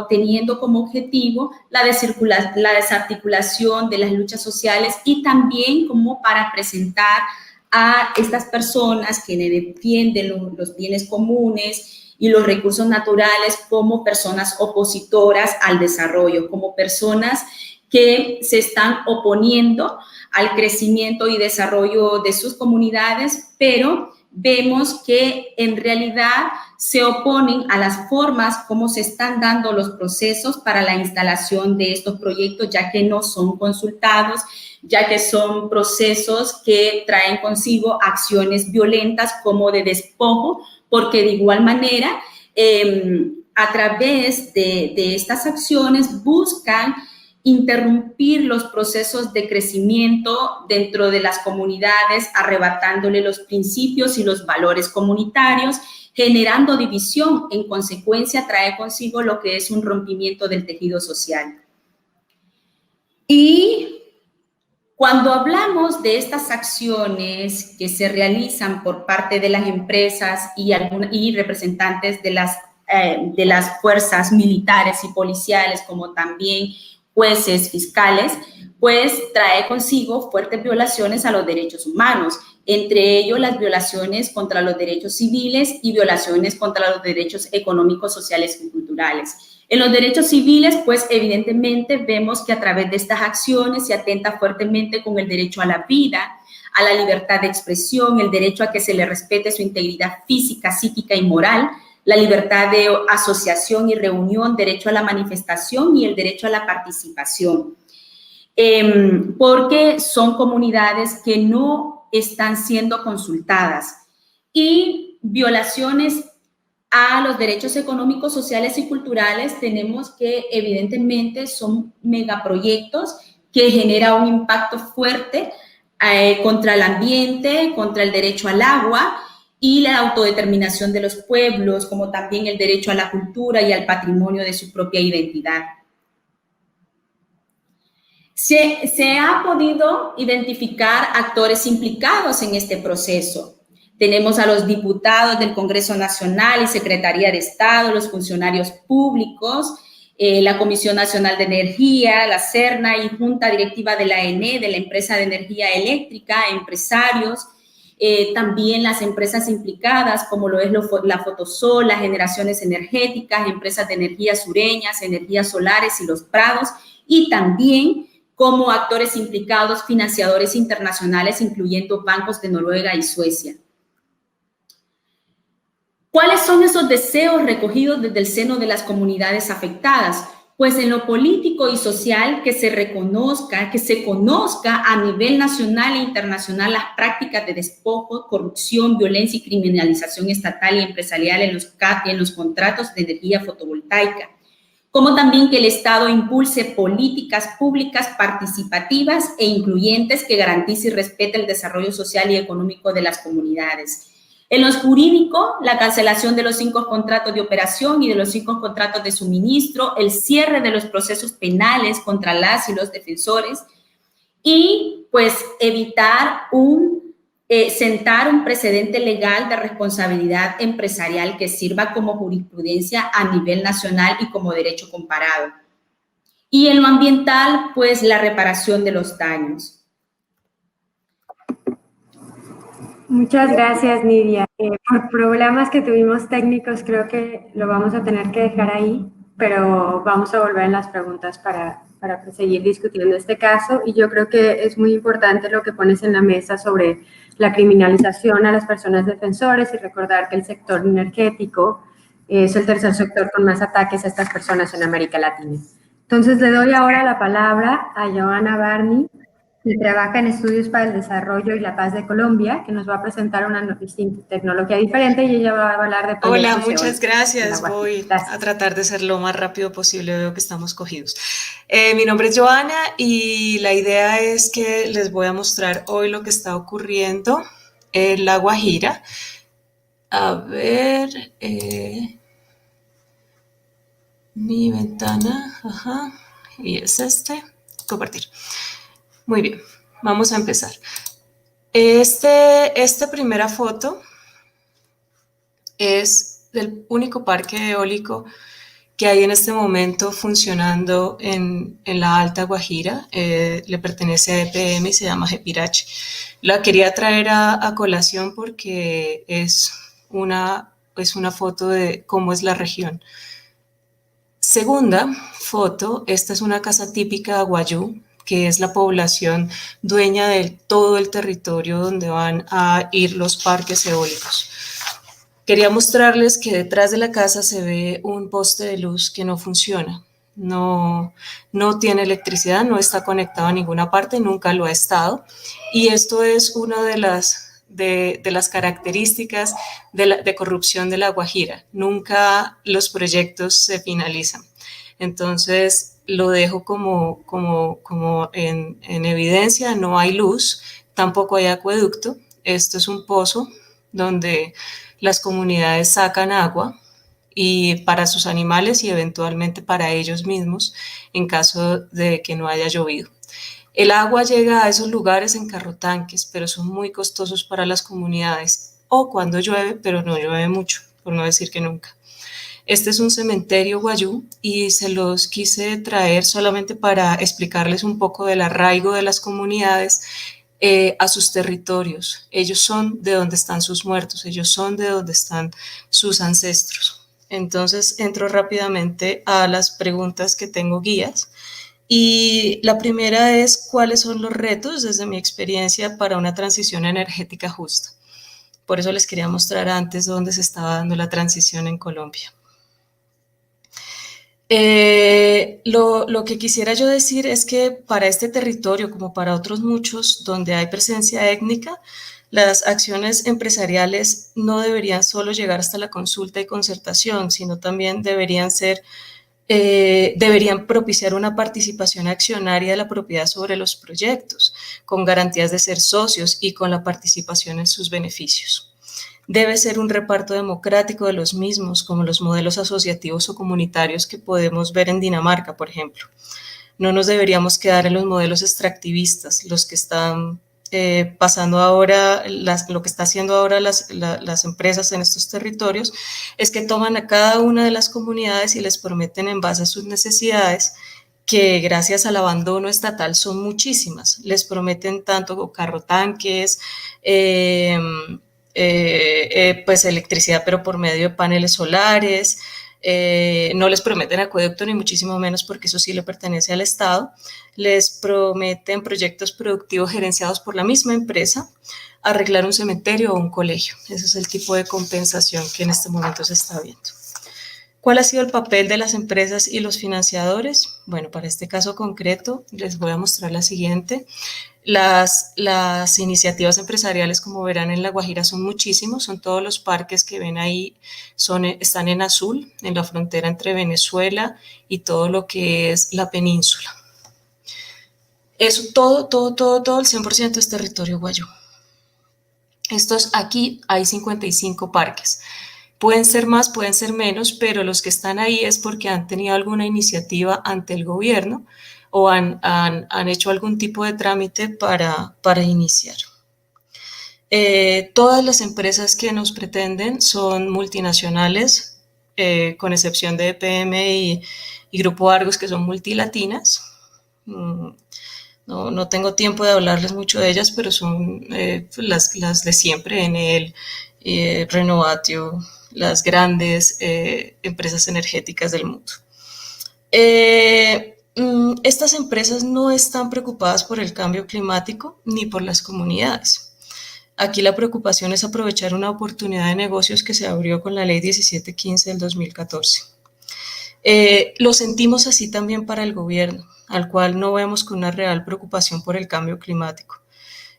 teniendo como objetivo la desarticulación de las luchas sociales y también como para presentar a estas personas que defienden los bienes comunes y los recursos naturales como personas opositoras al desarrollo, como personas que se están oponiendo al crecimiento y desarrollo de sus comunidades, pero vemos que en realidad se oponen a las formas como se están dando los procesos para la instalación de estos proyectos, ya que no son consultados, ya que son procesos que traen consigo acciones violentas como de despojo, porque de igual manera, a través de estas acciones buscan interrumpir los procesos de crecimiento dentro de las comunidades, arrebatándole los principios y los valores comunitarios, generando división. En consecuencia, trae consigo lo que es un rompimiento del tejido social. Y cuando hablamos de estas acciones que se realizan por parte de las empresas y representantes de las fuerzas militares y policiales, como también jueces, fiscales, pues trae consigo fuertes violaciones a los derechos humanos, entre ellos las violaciones contra los derechos civiles y violaciones contra los derechos económicos, sociales y culturales. En los derechos civiles, pues evidentemente vemos que a través de estas acciones se atenta fuertemente con el derecho a la vida, a la libertad de expresión, el derecho a que se le respete su integridad física, psíquica y moral, la libertad de asociación y reunión, derecho a la manifestación y el derecho a la participación. Porque son comunidades que no están siendo consultadas, y violaciones a los derechos económicos, sociales y culturales. Tenemos que evidentemente son megaproyectos que generan un impacto fuerte contra el ambiente, contra el derecho al agua y la autodeterminación de los pueblos, como también el derecho a la cultura y al patrimonio de su propia identidad. Se ha podido identificar actores implicados en este proceso. Tenemos a los diputados del Congreso Nacional y Secretaría de Estado, los funcionarios públicos, la Comisión Nacional de Energía, la Serna y Junta Directiva de la ENE, de la Empresa de Energía Eléctrica, empresarios, también las empresas implicadas, como lo es la Fotosol, las generaciones energéticas, empresas de energías sureñas, energías solares y los prados, y también como actores implicados, financiadores internacionales, incluyendo bancos de Noruega y Suecia. ¿Cuáles son esos deseos recogidos desde el seno de las comunidades afectadas? Pues en lo político y social, que se reconozca, que se conozca a nivel nacional e internacional las prácticas de despojo, corrupción, violencia y criminalización estatal y empresarial en los contratos de energía fotovoltaica, como también que el Estado impulse políticas públicas participativas e incluyentes que garantice y respete el desarrollo social y económico de las comunidades. En lo jurídico, la cancelación de los 5 contratos de operación y de los 5 contratos de suministro, el cierre de los procesos penales contra las y los defensores y, pues, evitar sentar un precedente legal de responsabilidad empresarial que sirva como jurisprudencia a nivel nacional y como derecho comparado. Y en lo ambiental, pues, la reparación de los daños. Muchas gracias, Nidia. Por problemas que tuvimos técnicos, creo que lo vamos a tener que dejar ahí, pero vamos a volver en las preguntas para seguir discutiendo este caso. Y yo creo que es muy importante lo que pones en la mesa sobre la criminalización a las personas defensores y recordar que el sector energético es el tercer sector con más ataques a estas personas en América Latina. Entonces, le doy ahora la palabra a Johanna Barney, que trabaja en Estudios para el Desarrollo y la Paz de Colombia, que nos va a presentar una tecnología diferente y ella va a hablar de proyectos. Hola, muchas gracias. Voy a tratar de ser lo más rápido posible, veo que estamos cogidos. Mi nombre es Johanna y la idea es que les voy a mostrar hoy lo que está ocurriendo en La Guajira. A ver, mi ventana, ajá, y es compartir. Muy bien, vamos a empezar. Esta primera foto es del único parque eólico que hay en este momento funcionando en la Alta Guajira. Le pertenece a EPM y se llama Jepirach. La quería traer a colación porque es una foto de cómo es la región. Segunda foto, esta es una casa típica de Guayú, que es la población dueña de todo el territorio donde van a ir los parques eólicos. Quería mostrarles que detrás de la casa se ve un poste de luz que no funciona. No tiene electricidad, no está conectado a ninguna parte, nunca lo ha estado. Y esto es una de las características de corrupción de La Guajira. Nunca los proyectos se finalizan. Entonces, lo dejo como en evidencia. No hay luz, tampoco hay acueducto. Esto es un pozo donde las comunidades sacan agua y para sus animales y eventualmente para ellos mismos en caso de que no haya llovido. El agua llega a esos lugares en carrotanques, pero son muy costosos para las comunidades, o cuando llueve, pero no llueve mucho, por no decir que nunca. Este es un cementerio guayú y se los quise traer solamente para explicarles un poco del arraigo de las comunidades a sus territorios. Ellos son de donde están sus muertos, ellos son de donde están sus ancestros. Entonces entro rápidamente a las preguntas que tengo guías. Y la primera es, ¿cuáles son los retos desde mi experiencia para una transición energética justa? Por eso les quería mostrar antes dónde se estaba dando la transición en Colombia. Lo que quisiera yo decir es que para este territorio, como para otros muchos donde hay presencia étnica, las acciones empresariales no deberían solo llegar hasta la consulta y concertación, sino también deberían propiciar una participación accionaria de la propiedad sobre los proyectos, con garantías de ser socios y con la participación en sus beneficios. Debe ser un reparto democrático de los mismos, como los modelos asociativos o comunitarios que podemos ver en Dinamarca, por ejemplo. No nos deberíamos quedar en los modelos extractivistas, los que están pasando ahora, lo que está haciendo ahora las empresas en estos territorios, es que toman a cada una de las comunidades y les prometen en base a sus necesidades, que gracias al abandono estatal son muchísimas. Les prometen tanto carrotanques, pues electricidad, pero por medio de paneles solares. No les prometen acueducto ni muchísimo menos, porque eso sí le pertenece al Estado. Les prometen proyectos productivos gerenciados por la misma empresa, arreglar un cementerio o un colegio. Ese es el tipo de compensación que en este momento se está viendo. ¿Cuál ha sido el papel de las empresas y los financiadores? Bueno, para este caso concreto les voy a mostrar la siguiente. Las iniciativas empresariales, como verán, en La Guajira son muchísimos, son todos los parques que ven ahí, están en azul, en la frontera entre Venezuela y todo lo que es la península. Eso, todo, el 100% es territorio guayú. Aquí hay 55 parques. Pueden ser más, pueden ser menos, pero los que están ahí es porque han tenido alguna iniciativa ante el gobierno o han hecho algún tipo de trámite para iniciar. Todas las empresas que nos pretenden son multinacionales, con excepción de EPM y Grupo Argos, que son multilatinas. No tengo tiempo de hablarles mucho de ellas, pero son las de siempre, Enel, Renovatio, las grandes empresas energéticas del mundo. Estas empresas no están preocupadas por el cambio climático ni por las comunidades. Aquí la preocupación es aprovechar una oportunidad de negocios que se abrió con la Ley 1715 del 2014. Lo sentimos así también para el gobierno, al cual no vemos con una real preocupación por el cambio climático.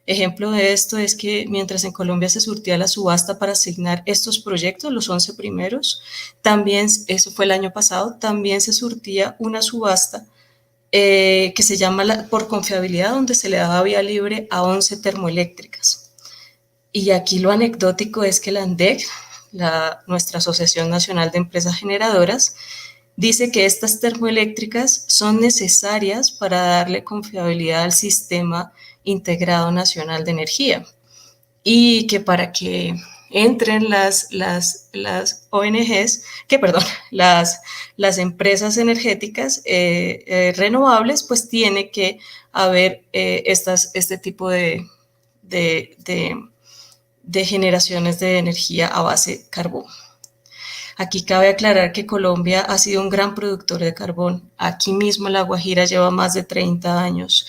Ejemplo de esto es que mientras en Colombia se surtía la subasta para asignar estos proyectos, los 11 primeros, también, eso fue el año pasado, también se surtía una subasta que se llama por confiabilidad, donde se le daba vía libre a 11 termoeléctricas. Y aquí lo anecdótico es que la ANDEC, nuestra Asociación Nacional de Empresas Generadoras, dice que estas termoeléctricas son necesarias para darle confiabilidad al sistema integrado nacional de energía, y que para que entren las ONGs, las empresas energéticas renovables, pues tiene que haber este tipo de generaciones de energía a base carbón. Aquí cabe aclarar que Colombia ha sido un gran productor de carbón. Aquí mismo La Guajira lleva más de 30 años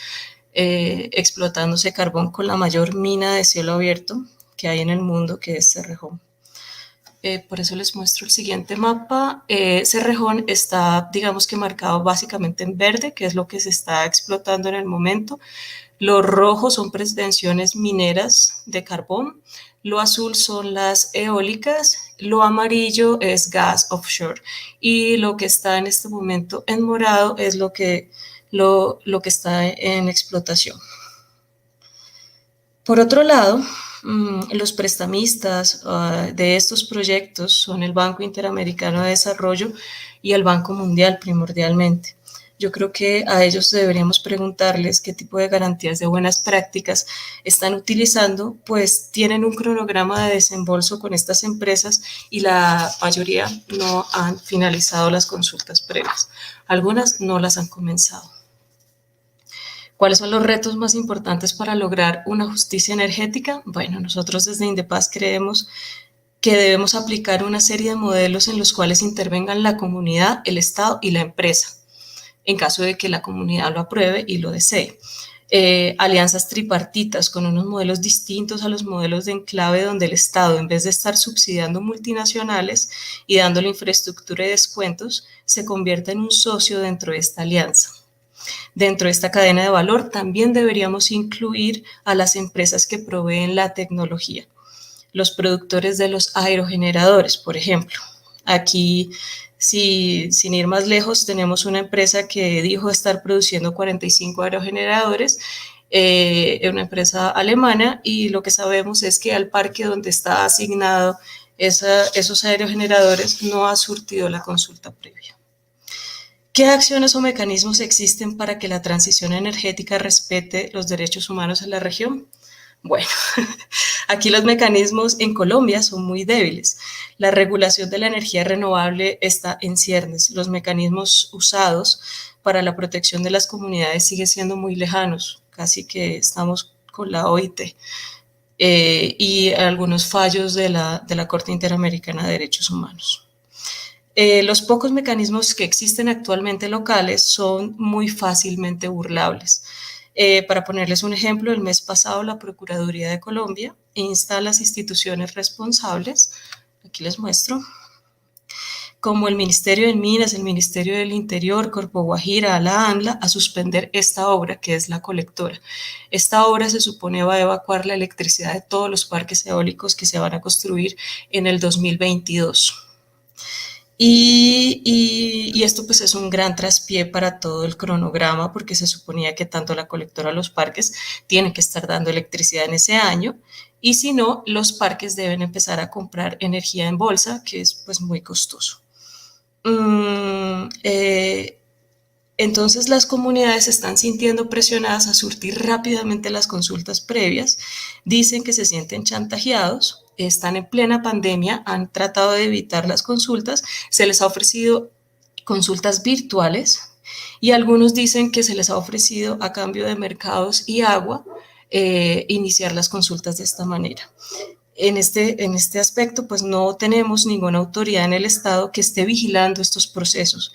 explotándose carbón con la mayor mina de cielo abierto que hay en el mundo, que es Cerrejón. por eso les muestro el siguiente mapa. Cerrejón está, digamos que marcado básicamente en verde, que es lo que se está explotando en el momento. Lo rojo son pretensiones mineras de carbón. Lo azul son las eólicas. Lo amarillo es gas offshore. Y lo que está en este momento en morado es lo que está en explotación. Por otro lado, los prestamistas de estos proyectos son el Banco Interamericano de Desarrollo y el Banco Mundial primordialmente. Yo creo que a ellos deberíamos preguntarles qué tipo de garantías de buenas prácticas están utilizando, pues tienen un cronograma de desembolso con estas empresas y la mayoría no han finalizado las consultas previas. Algunas no las han comenzado. ¿Cuáles son los retos más importantes para lograr una justicia energética? Bueno, nosotros desde Indepaz creemos que debemos aplicar una serie de modelos en los cuales intervengan la comunidad, el Estado y la empresa, en caso de que la comunidad lo apruebe y lo desee. Alianzas tripartitas con unos modelos distintos a los modelos de enclave donde el Estado, en vez de estar subsidiando multinacionales y dándole infraestructura y descuentos, se convierta en un socio dentro de esta alianza. Dentro de esta cadena de valor también deberíamos incluir a las empresas que proveen la tecnología, los productores de los aerogeneradores, por ejemplo. Aquí, sin ir más lejos, tenemos una empresa que dijo estar produciendo 45 aerogeneradores, una empresa alemana, y lo que sabemos es que al parque donde está asignado esos aerogeneradores no ha surtido la consulta previa. ¿Qué acciones o mecanismos existen para que la transición energética respete los derechos humanos en la región? Bueno, aquí los mecanismos en Colombia son muy débiles. La regulación de la energía renovable está en ciernes. Los mecanismos usados para la protección de las comunidades siguen siendo muy lejanos, casi que estamos con la OIT, y algunos fallos de la Corte Interamericana de Derechos Humanos. Los pocos mecanismos que existen actualmente locales son muy fácilmente burlables. Para ponerles un ejemplo, el mes pasado la Procuraduría de Colombia insta a las instituciones responsables, aquí les muestro, como el Ministerio de Minas, el Ministerio del Interior, Corpo Guajira, la ANLA, a suspender esta obra que es la colectora. Esta obra se supone va a evacuar la electricidad de todos los parques eólicos que se van a construir en el 2022. Y esto pues es un gran traspié para todo el cronograma, porque se suponía que tanto la colectora como los parques tienen que estar dando electricidad en ese año, y si no, los parques deben empezar a comprar energía en bolsa, que es pues muy costoso. Entonces las comunidades se están sintiendo presionadas a surtir rápidamente las consultas previas, dicen que se sienten chantajeados, están en plena pandemia, han tratado de evitar las consultas, se les ha ofrecido consultas virtuales y algunos dicen que se les ha ofrecido a cambio de mercados y agua iniciar las consultas de esta manera. En este aspecto, pues no tenemos ninguna autoridad en el Estado que esté vigilando estos procesos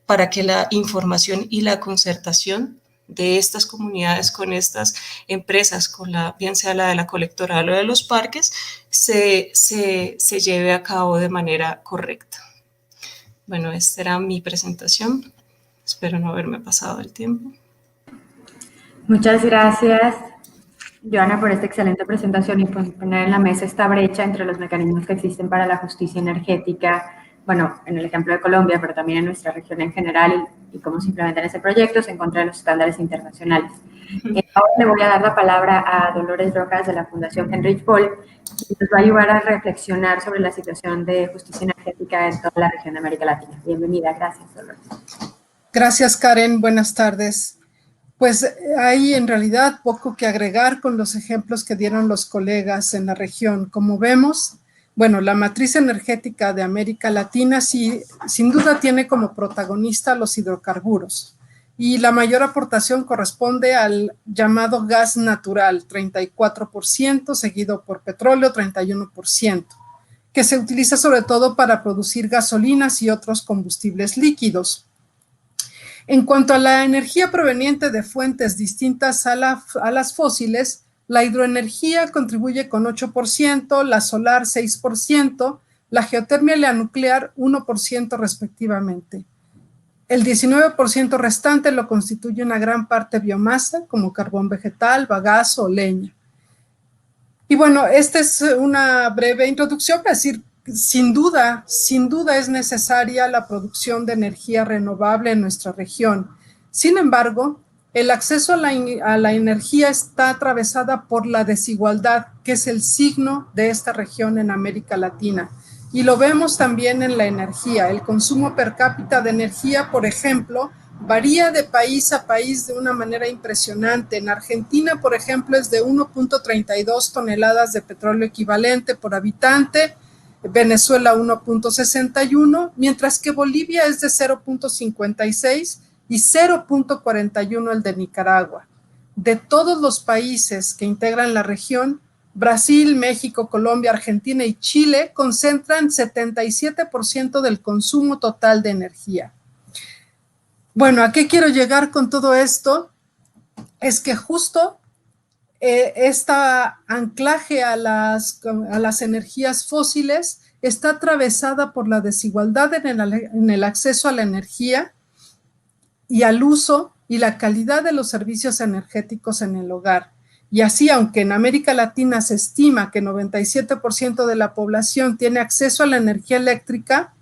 para que la información y la concertación de estas comunidades con estas empresas, bien sea la de la colectora o la de los parques, se lleve a cabo de manera correcta. Bueno, esta era mi presentación. Espero no haberme pasado el tiempo. Muchas gracias, Joana, por esta excelente presentación y por poner en la mesa esta brecha entre los mecanismos que existen para la justicia energética, bueno, en el ejemplo de Colombia, pero también en nuestra región en general y cómo se implementan ese proyecto en contra de los estándares internacionales. Ahora le voy a dar la palabra a Dolores Rojas de la Fundación Heinrich Böll, que nos va a ayudar a reflexionar sobre la situación de justicia energética en toda la región de América Latina. Bienvenida, gracias, Dolores. Gracias, Karen. Buenas tardes. Pues hay en realidad poco que agregar con los ejemplos que dieron los colegas en la región. Como vemos, bueno, la matriz energética de América Latina sí, sin duda tiene como protagonista los hidrocarburos y la mayor aportación corresponde al llamado gas natural, 34%, seguido por petróleo, 31%, que se utiliza sobre todo para producir gasolinas y otros combustibles líquidos. En cuanto a la energía proveniente de fuentes distintas a las fósiles, la hidroenergía contribuye con 8%, la solar 6%, la geotermia y la nuclear 1% respectivamente. El 19% restante lo constituye una gran parte biomasa, como carbón vegetal, bagazo o leña. Y bueno, esta es una breve introducción para decir, sin duda es necesaria la producción de energía renovable en nuestra región. Sin embargo, el acceso a la energía está atravesada por la desigualdad, que es el signo de esta región en América Latina. Y lo vemos también en la energía. El consumo per cápita de energía, por ejemplo, varía de país a país de una manera impresionante. En Argentina, por ejemplo, es de 1.32 toneladas de petróleo equivalente por habitante, Venezuela 1.61, mientras que Bolivia es de 0.56 y 0.41 el de Nicaragua. De todos los países que integran la región, Brasil, México, Colombia, Argentina y Chile concentran 77% del consumo total de energía. Bueno, ¿a qué quiero llegar con todo esto? Es que justo este anclaje a las energías fósiles está atravesada por la desigualdad en el acceso a la energía y al uso y la calidad de los servicios energéticos en el hogar. Y así, aunque en América Latina se estima que 97% de la población tiene acceso a la energía eléctrica,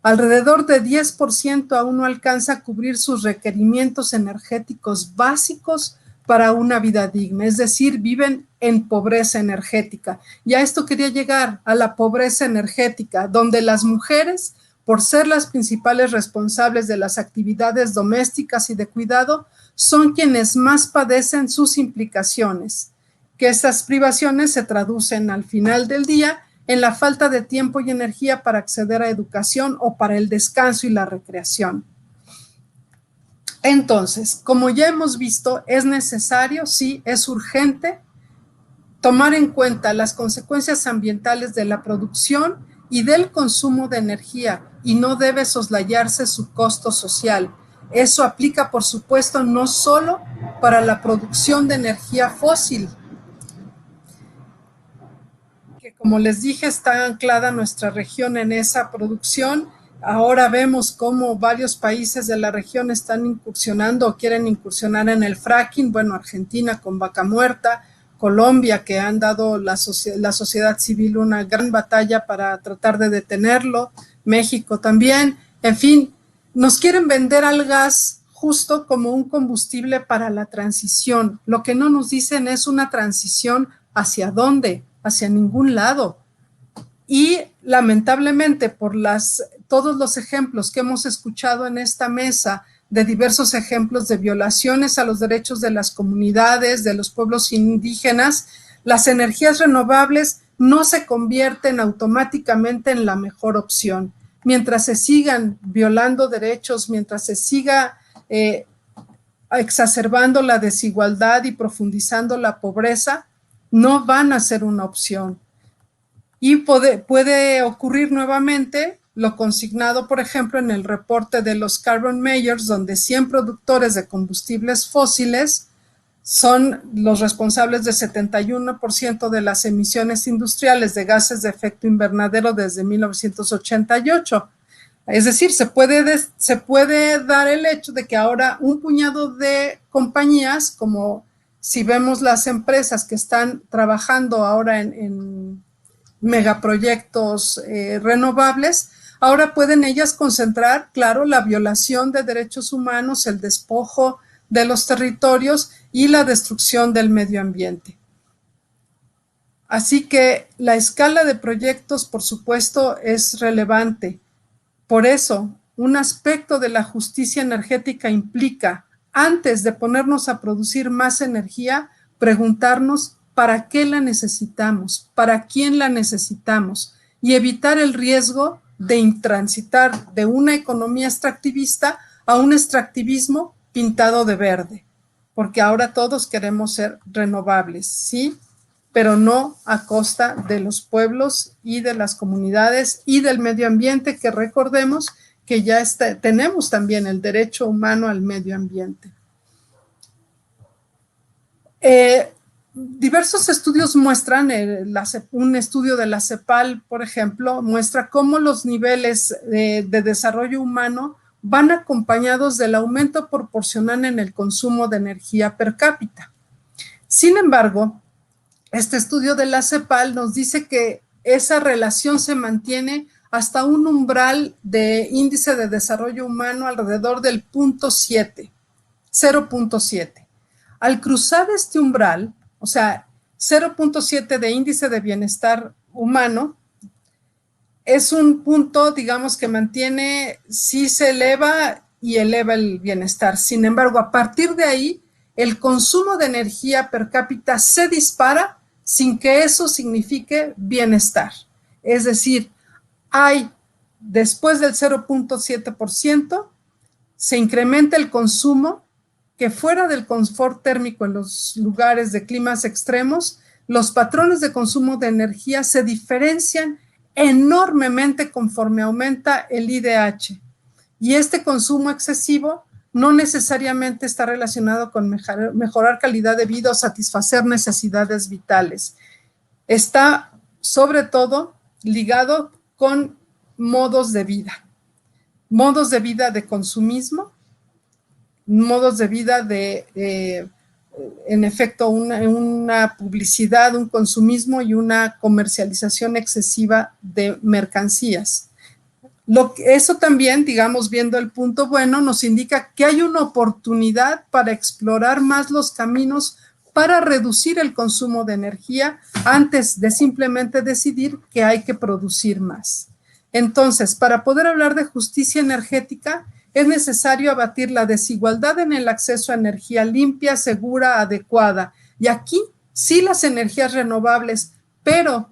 alrededor de 10% aún no alcanza a cubrir sus requerimientos energéticos básicos para una vida digna, es decir, viven en pobreza energética. Y a esto quería llegar, a la pobreza energética, donde las mujeres, por ser las principales responsables de las actividades domésticas y de cuidado, son quienes más padecen sus implicaciones, que estas privaciones se traducen al final del día en la falta de tiempo y energía para acceder a educación o para el descanso y la recreación. Entonces, como ya hemos visto, es necesario, sí, es urgente tomar en cuenta las consecuencias ambientales de la producción y del consumo de energía, y no debe soslayarse su costo social. Eso aplica, por supuesto, no solo para la producción de energía fósil, que como les dije está anclada nuestra región en esa producción. Ahora vemos cómo varios países de la región están incursionando o quieren incursionar en el fracking. Bueno, Argentina con Vaca Muerta, Colombia, que han dado la sociedad civil una gran batalla para tratar de detenerlo, México también. En fin, nos quieren vender al gas justo como un combustible para la transición. Lo que no nos dicen es una transición hacia dónde, hacia ningún lado. Y lamentablemente por todos los ejemplos que hemos escuchado en esta mesa, de diversos ejemplos de violaciones a los derechos de las comunidades, de los pueblos indígenas, las energías renovables no se convierten automáticamente en la mejor opción. Mientras se sigan violando derechos, mientras se siga exacerbando la desigualdad y profundizando la pobreza, no van a ser una opción. Y puede ocurrir nuevamente lo consignado, por ejemplo, en el reporte de los Carbon Mayors, donde 100 productores de combustibles fósiles son los responsables del 71% de las emisiones industriales de gases de efecto invernadero desde 1988. Es decir, se puede dar el hecho de que ahora un puñado de compañías, como si vemos las empresas que están trabajando ahora en megaproyectos renovables, ahora pueden ellas concentrar, claro, la violación de derechos humanos, el despojo de los territorios y la destrucción del medio ambiente. Así que la escala de proyectos, por supuesto, es relevante. Por eso, un aspecto de la justicia energética implica, antes de ponernos a producir más energía, preguntarnos ¿para qué la necesitamos? ¿Para quién la necesitamos? Y evitar el riesgo de transitar de una economía extractivista a un extractivismo pintado de verde, porque ahora todos queremos ser renovables, ¿sí? Pero no a costa de los pueblos y de las comunidades y del medio ambiente, que recordemos que ya tenemos también el derecho humano al medio ambiente. diversos estudios muestran, un estudio de la CEPAL, por ejemplo, muestra cómo los niveles de desarrollo humano van acompañados del aumento proporcional en el consumo de energía per cápita. Sin embargo, este estudio de la CEPAL nos dice que esa relación se mantiene hasta un umbral de índice de desarrollo humano alrededor del 0.7. Al cruzar este umbral, o sea, 0.7 de índice de bienestar humano, es un punto, digamos, que mantiene, sí se eleva y eleva el bienestar. Sin embargo, a partir de ahí, el consumo de energía per cápita se dispara sin que eso signifique bienestar. Es decir, después del 0.7%, se incrementa el consumo que fuera del confort térmico en los lugares de climas extremos, los patrones de consumo de energía se diferencian enormemente conforme aumenta el IDH. Y este consumo excesivo no necesariamente está relacionado con mejorar calidad de vida o satisfacer necesidades vitales. Está, sobre todo, ligado con modos de vida de consumismo, modos de vida en efecto, una publicidad, un consumismo y una comercialización excesiva de mercancías. Eso también, digamos, viendo el punto bueno, nos indica que hay una oportunidad para explorar más los caminos para reducir el consumo de energía antes de simplemente decidir que hay que producir más. Entonces, para poder hablar de justicia energética, es necesario abatir la desigualdad en el acceso a energía limpia, segura, adecuada. Y aquí sí las energías renovables, pero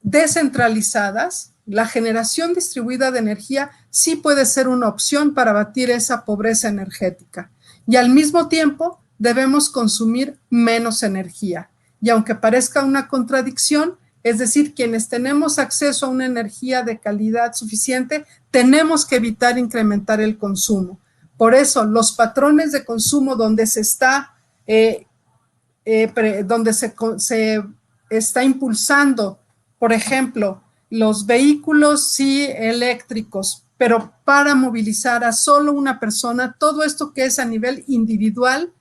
descentralizadas, la generación distribuida de energía sí puede ser una opción para abatir esa pobreza energética. Y al mismo tiempo debemos consumir menos energía. Y aunque parezca una contradicción, es decir, quienes tenemos acceso a una energía de calidad suficiente, tenemos que evitar incrementar el consumo. Por eso, los patrones de consumo donde se está impulsando, por ejemplo, los vehículos sí eléctricos, pero para movilizar a solo una persona, todo esto que es a nivel individual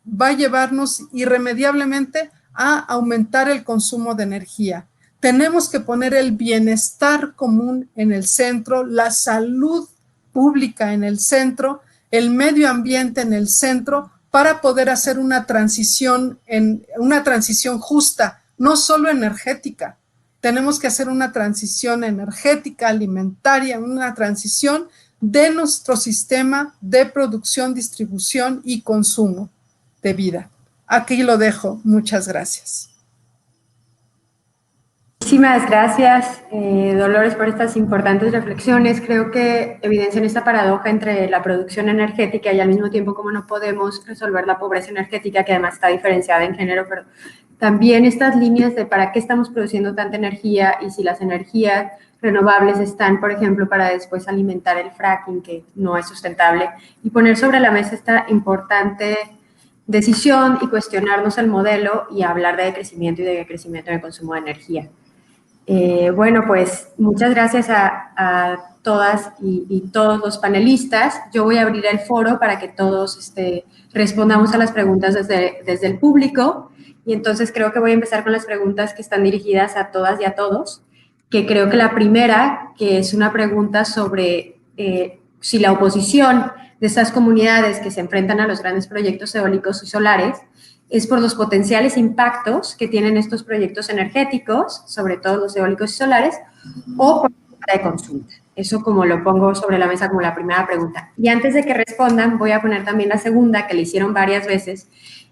va a llevarnos irremediablemente a aumentar el consumo de energía. Tenemos que poner el bienestar común en el centro, la salud pública en el centro, el medio ambiente en el centro, para poder hacer una transición justa, no solo energética. Tenemos que hacer una transición energética, alimentaria, una transición de nuestro sistema de producción, distribución y consumo de vida. Aquí lo dejo. Muchas gracias. Muchísimas gracias, Dolores, por estas importantes reflexiones. Creo que evidencian esta paradoja entre la producción energética y al mismo tiempo cómo no podemos resolver la pobreza energética, que además está diferenciada en género, pero también estas líneas de para qué estamos produciendo tanta energía y si las energías renovables están, por ejemplo, para después alimentar el fracking, que no es sustentable, y poner sobre la mesa esta importante decisión y cuestionarnos el modelo y hablar de decrecimiento y de decrecimiento en el consumo de energía. Bueno, pues muchas gracias a todas y todos los panelistas. Yo voy a abrir el foro para que todos respondamos a las preguntas desde el público, y entonces creo que voy a empezar con las preguntas que están dirigidas a todas y a todos, que creo que la primera, que es una pregunta sobre si la oposición de estas comunidades que se enfrentan a los grandes proyectos eólicos y solares es por los potenciales impactos que tienen estos proyectos energéticos, sobre todo los eólicos y solares, o por la falta de consulta. Eso como lo pongo sobre la mesa como la primera pregunta. Y antes de que respondan, voy a poner también la segunda, que le hicieron varias veces,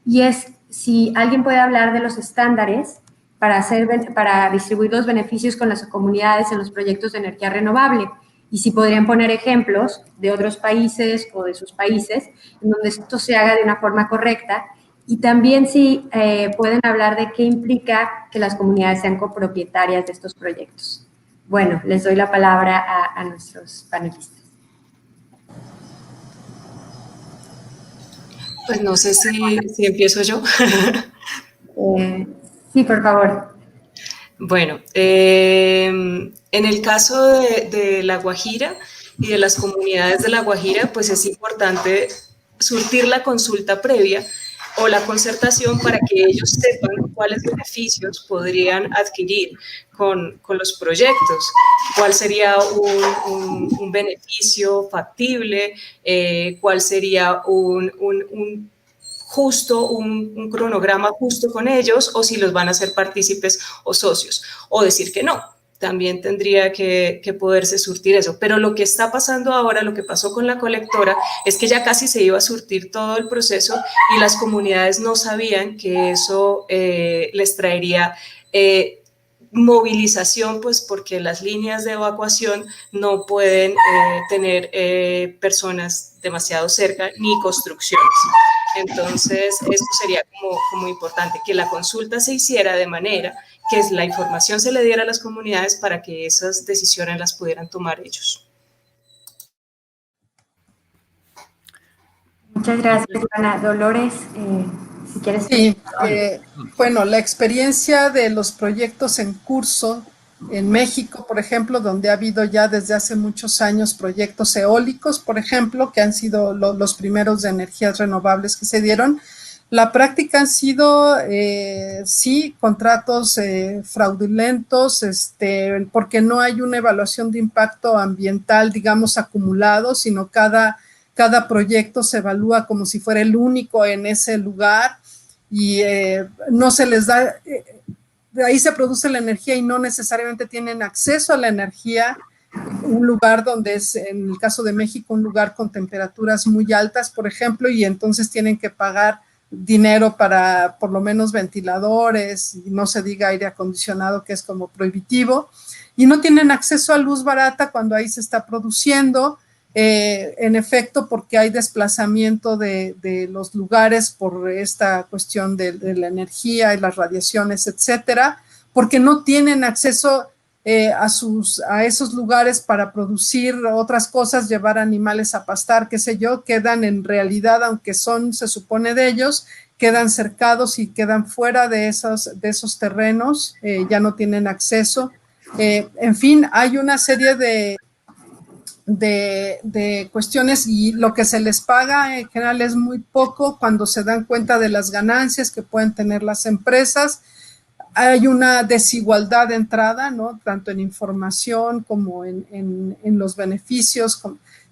y es si alguien puede hablar de los estándares para distribuir los beneficios con las comunidades en los proyectos de energía renovable, y si podrían poner ejemplos de otros países o de sus países en donde esto se haga de una forma correcta. Y también si pueden hablar de qué implica que las comunidades sean copropietarias de estos proyectos. Bueno, les doy la palabra a nuestros panelistas. Pues no sé si empiezo yo. Sí, por favor. Bueno, en el caso de La Guajira y de las comunidades de La Guajira, pues es importante surtir la consulta previa o la concertación para que ellos sepan cuáles beneficios podrían adquirir con los proyectos, cuál sería un beneficio factible, cuál sería un cronograma justo con ellos, o si los van a hacer partícipes o socios, o decir que no. También tendría que poderse surtir eso. Pero lo que está pasando ahora, lo que pasó con la colectora, es que ya casi se iba a surtir todo el proceso y las comunidades no sabían que eso les traería movilización, pues porque las líneas de evacuación no pueden tener personas demasiado cerca ni construcciones. Entonces, esto sería como importante, que la consulta se hiciera de manera que la información se le diera a las comunidades para que esas decisiones las pudieran tomar ellos. Muchas gracias, Ana. Dolores, si quieres. Sí, bueno, la experiencia de los proyectos en curso en México, por ejemplo, donde ha habido ya desde hace muchos años proyectos eólicos, por ejemplo, que han sido los primeros de energías renovables que se dieron. La práctica han sido, sí, contratos fraudulentos, porque no hay una evaluación de impacto ambiental, digamos, acumulado, sino cada proyecto se evalúa como si fuera el único en ese lugar y no se les da, de ahí se produce la energía y no necesariamente tienen acceso a la energía. Un lugar donde es, en el caso de México, un lugar con temperaturas muy altas, por ejemplo, y entonces tienen que pagar dinero para por lo menos ventiladores, y no se diga aire acondicionado, que es como prohibitivo, y no tienen acceso a luz barata cuando ahí se está produciendo, en efecto, porque hay desplazamiento de los lugares por esta cuestión de la energía y las radiaciones, etcétera, porque no tienen acceso a esos lugares para producir otras cosas, llevar animales a pastar, qué sé yo, quedan en realidad, aunque se supone de ellos, quedan cercados y quedan fuera de esos terrenos, ya no tienen acceso. En fin, hay una serie de cuestiones y lo que se les paga en general es muy poco cuando se dan cuenta de las ganancias que pueden tener las empresas. Hay una desigualdad de entrada, ¿no? Tanto en información como en los beneficios.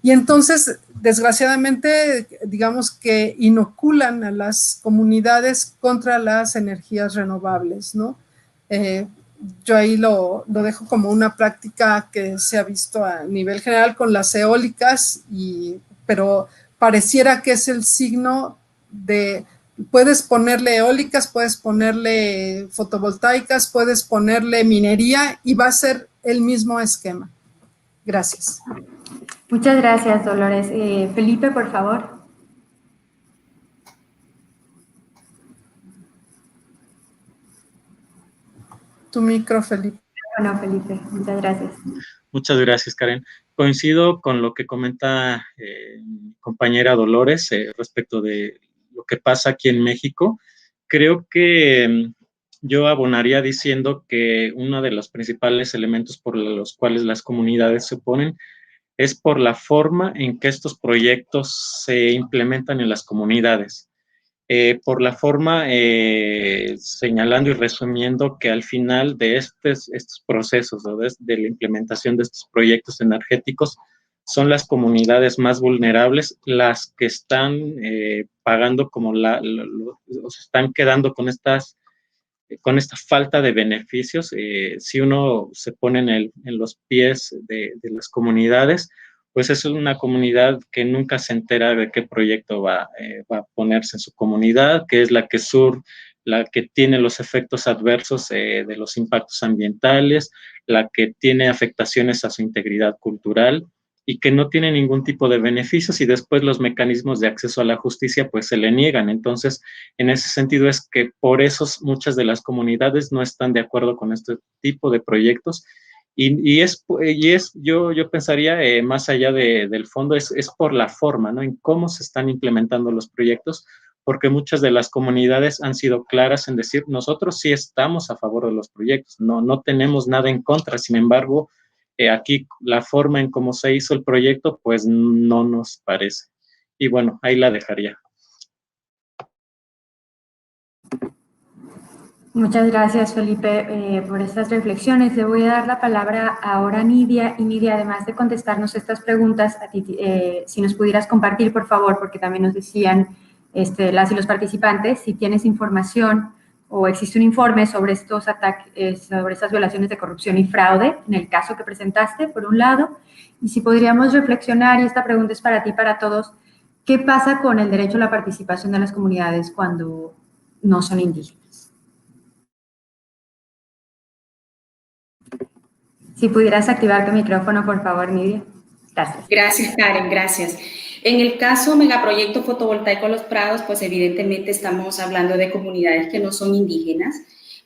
Y entonces, desgraciadamente, digamos que inoculan a las comunidades contra las energías renovables, ¿no? Yo ahí lo dejo como una práctica que se ha visto a nivel general con las eólicas, pero pareciera que es el signo de... Puedes ponerle eólicas, puedes ponerle fotovoltaicas, puedes ponerle minería y va a ser el mismo esquema. Gracias. Muchas gracias, Dolores. Felipe, por favor. Tu micro, Felipe. Bueno, Felipe, muchas gracias. Muchas gracias, Karen. Coincido con lo que comenta mi compañera Dolores respecto de lo que pasa aquí en México. Creo que yo abonaría diciendo que uno de los principales elementos por los cuales las comunidades se oponen es por la forma en que estos proyectos se implementan en las comunidades. Por la forma, señalando y resumiendo que al final de estos procesos, ¿no? de la implementación de estos proyectos energéticos, son las comunidades más vulnerables las que están pagando como o se están quedando con esta falta de beneficios. Si uno se pone en los pies de las comunidades, pues es una comunidad que nunca se entera de qué proyecto va a ponerse en su comunidad, que es la que tiene los efectos adversos de los impactos ambientales, la que tiene afectaciones a su integridad cultural y que no tiene ningún tipo de beneficios, y después los mecanismos de acceso a la justicia pues se le niegan. Entonces, en ese sentido es que por eso muchas de las comunidades no están de acuerdo con este tipo de proyectos. Yo pensaría, más allá del fondo, es por la forma, ¿no? En cómo se están implementando los proyectos, porque muchas de las comunidades han sido claras en decir, nosotros sí estamos a favor de los proyectos, no tenemos nada en contra, sin embargo, aquí la forma en cómo se hizo el proyecto, pues no nos parece. Y bueno, ahí la dejaría. Muchas gracias, Felipe, por estas reflexiones. Le voy a dar la palabra ahora a Nidia. Y Nidia, además de contestarnos estas preguntas, a ti, si nos pudieras compartir, por favor, porque también nos decían las y los participantes, si tienes información o existe un informe sobre estos ataques, sobre estas violaciones de corrupción y fraude, en el caso que presentaste, por un lado, y si podríamos reflexionar, y esta pregunta es para ti, para todos, ¿qué pasa con el derecho a la participación de las comunidades cuando no son indígenas? Si pudieras activar tu micrófono, por favor, Nidia. Gracias. Gracias, Karen, gracias. En el caso megaproyecto fotovoltaico Los Prados, pues evidentemente estamos hablando de comunidades que no son indígenas,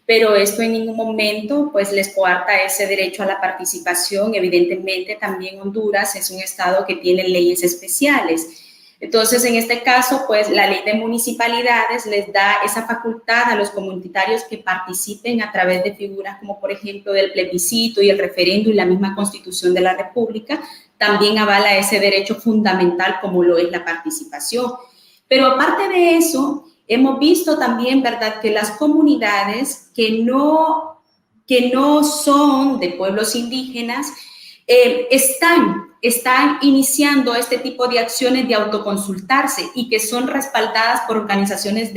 pero esto en ningún momento pues les coarta ese derecho a la participación. Evidentemente también Honduras es un estado que tiene leyes especiales. Entonces, en este caso, pues la ley de municipalidades les da esa facultad a los comunitarios que participen a través de figuras como, por ejemplo, del plebiscito y el referendo y la misma Constitución de la República. También avala ese derecho fundamental como lo es la participación. Pero aparte de eso, hemos visto también, ¿verdad?, que las comunidades que no son de pueblos indígenas están iniciando este tipo de acciones de autoconsultarse y que son respaldadas por organizaciones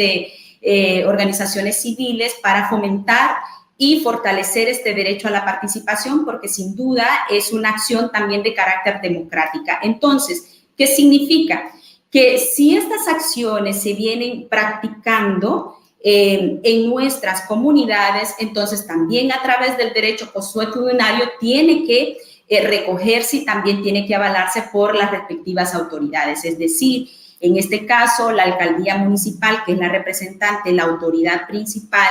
civiles para fomentar y fortalecer este derecho a la participación, porque sin duda es una acción también de carácter democrática. Entonces, ¿qué significa? Que si estas acciones se vienen practicando en nuestras comunidades, entonces también a través del derecho consuetudinario tiene que recogerse y también tiene que avalarse por las respectivas autoridades. Es decir, en este caso, la alcaldía municipal, que es la representante, la autoridad principal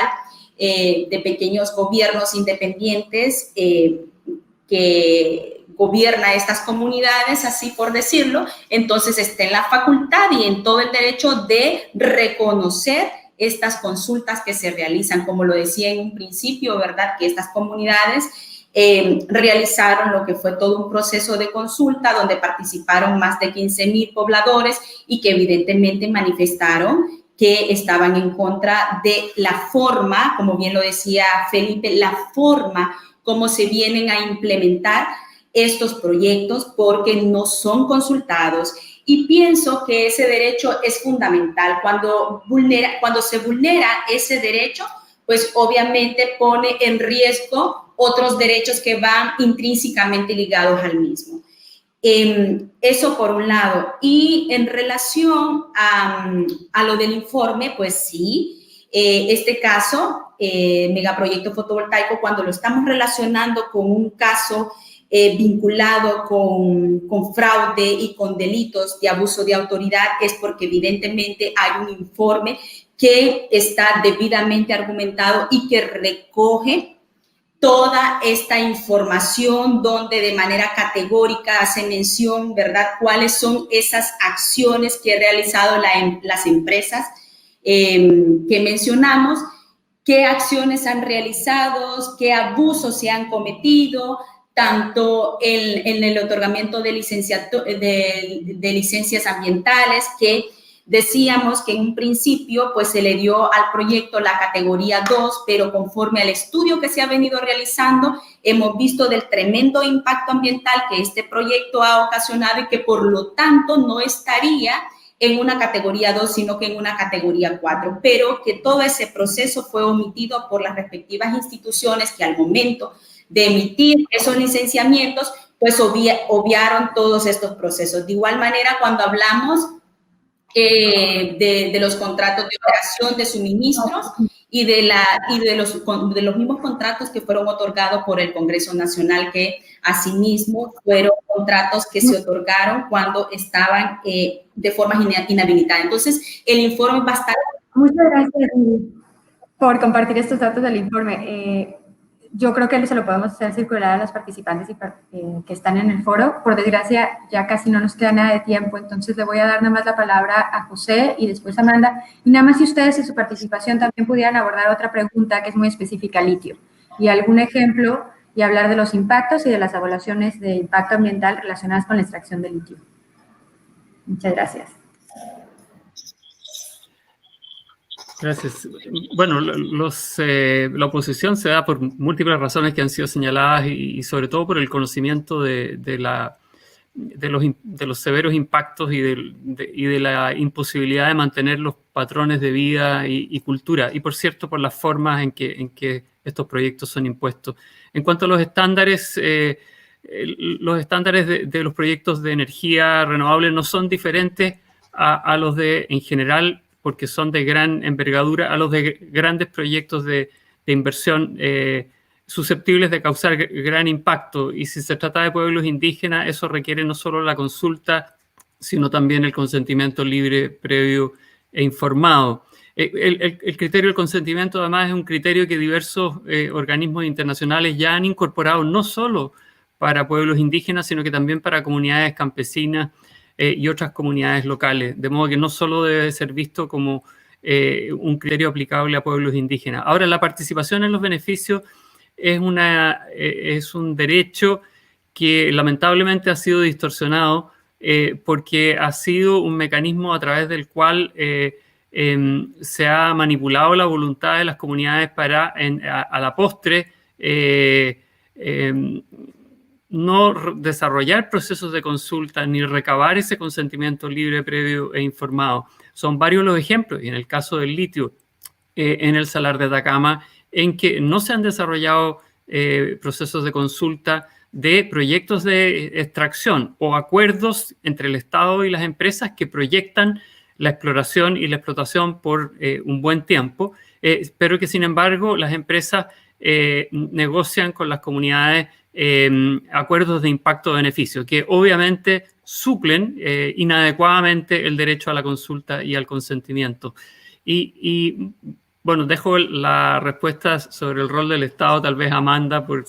de pequeños gobiernos independientes que gobierna estas comunidades, así por decirlo, entonces está en la facultad y en todo el derecho de reconocer estas consultas que se realizan. Como lo decía en un principio, ¿verdad?, que estas comunidades realizaron lo que fue todo un proceso de consulta donde participaron más de 15,000 pobladores y que evidentemente manifestaron que estaban en contra de la forma, como bien lo decía Felipe, la forma como se vienen a implementar estos proyectos porque no son consultados. Y pienso que ese derecho es fundamental. Cuando se vulnera ese derecho, pues obviamente pone en riesgo otros derechos que van intrínsecamente ligados al mismo. Eso por un lado. Y en relación a lo del informe, pues sí, este caso, megaproyecto fotovoltaico, cuando lo estamos relacionando con un caso vinculado con fraude y con delitos de abuso de autoridad, es porque evidentemente hay un informe que está debidamente argumentado y que recoge toda esta información donde de manera categórica hace mención, ¿verdad?, cuáles son esas acciones que ha realizado las empresas que mencionamos, qué acciones han realizado, qué abusos se han cometido, tanto en el otorgamiento de licencias ambientales, que decíamos que en un principio pues se le dio al proyecto la categoría 2, pero conforme al estudio que se ha venido realizando, hemos visto del tremendo impacto ambiental que este proyecto ha ocasionado y que por lo tanto no estaría en una categoría 2, sino que en una categoría 4, pero que todo ese proceso fue omitido por las respectivas instituciones que al momento de emitir esos licenciamientos, pues obviaron todos estos procesos. De igual manera, cuando hablamos de los contratos de operación de suministros y de los mismos contratos que fueron otorgados por el Congreso Nacional, que asimismo fueron contratos que se otorgaron cuando estaban de forma inhabilitada. Entonces, el informe es bastante... Muchas gracias por compartir estos datos del informe. yo creo que se lo podemos hacer circular a los participantes que están en el foro. Por desgracia, ya casi no nos queda nada de tiempo, entonces le voy a dar nada más la palabra a José y después a Amanda. Y nada más si ustedes en su participación también pudieran abordar otra pregunta que es muy específica al litio y algún ejemplo y hablar de los impactos y de las evaluaciones de impacto ambiental relacionadas con la extracción de litio. Muchas gracias. Gracias. Bueno, la oposición se da por múltiples razones que han sido señaladas y sobre todo por el conocimiento de los severos impactos y de la imposibilidad de mantener los patrones de vida y cultura. Y por cierto, por las formas en que estos proyectos son impuestos. En cuanto a los estándares de los proyectos de energía renovable no son diferentes a los en general, porque son de gran envergadura, a los de grandes proyectos de inversión susceptibles de causar gran impacto. Y si se trata de pueblos indígenas, eso requiere no solo la consulta, sino también el consentimiento libre, previo e informado. El criterio del consentimiento, además, es un criterio que diversos organismos internacionales ya han incorporado, no solo para pueblos indígenas, sino que también para comunidades campesinas y otras comunidades locales, de modo que no solo debe ser visto como un criterio aplicable a pueblos indígenas. Ahora, la participación en los beneficios es un derecho que lamentablemente ha sido distorsionado porque ha sido un mecanismo a través del cual se ha manipulado la voluntad de las comunidades para, a la postre, no desarrollar procesos de consulta ni recabar ese consentimiento libre, previo e informado. Son varios los ejemplos, y en el caso del litio, en el Salar de Atacama, en que no se han desarrollado procesos de consulta de proyectos de extracción o acuerdos entre el Estado y las empresas que proyectan la exploración y la explotación por un buen tiempo, pero que sin embargo las empresas negocian con las comunidades acuerdos de impacto-beneficio, que obviamente suplen inadecuadamente el derecho a la consulta y al consentimiento. Y bueno, dejo la respuesta sobre el rol del Estado, tal vez Amanda, por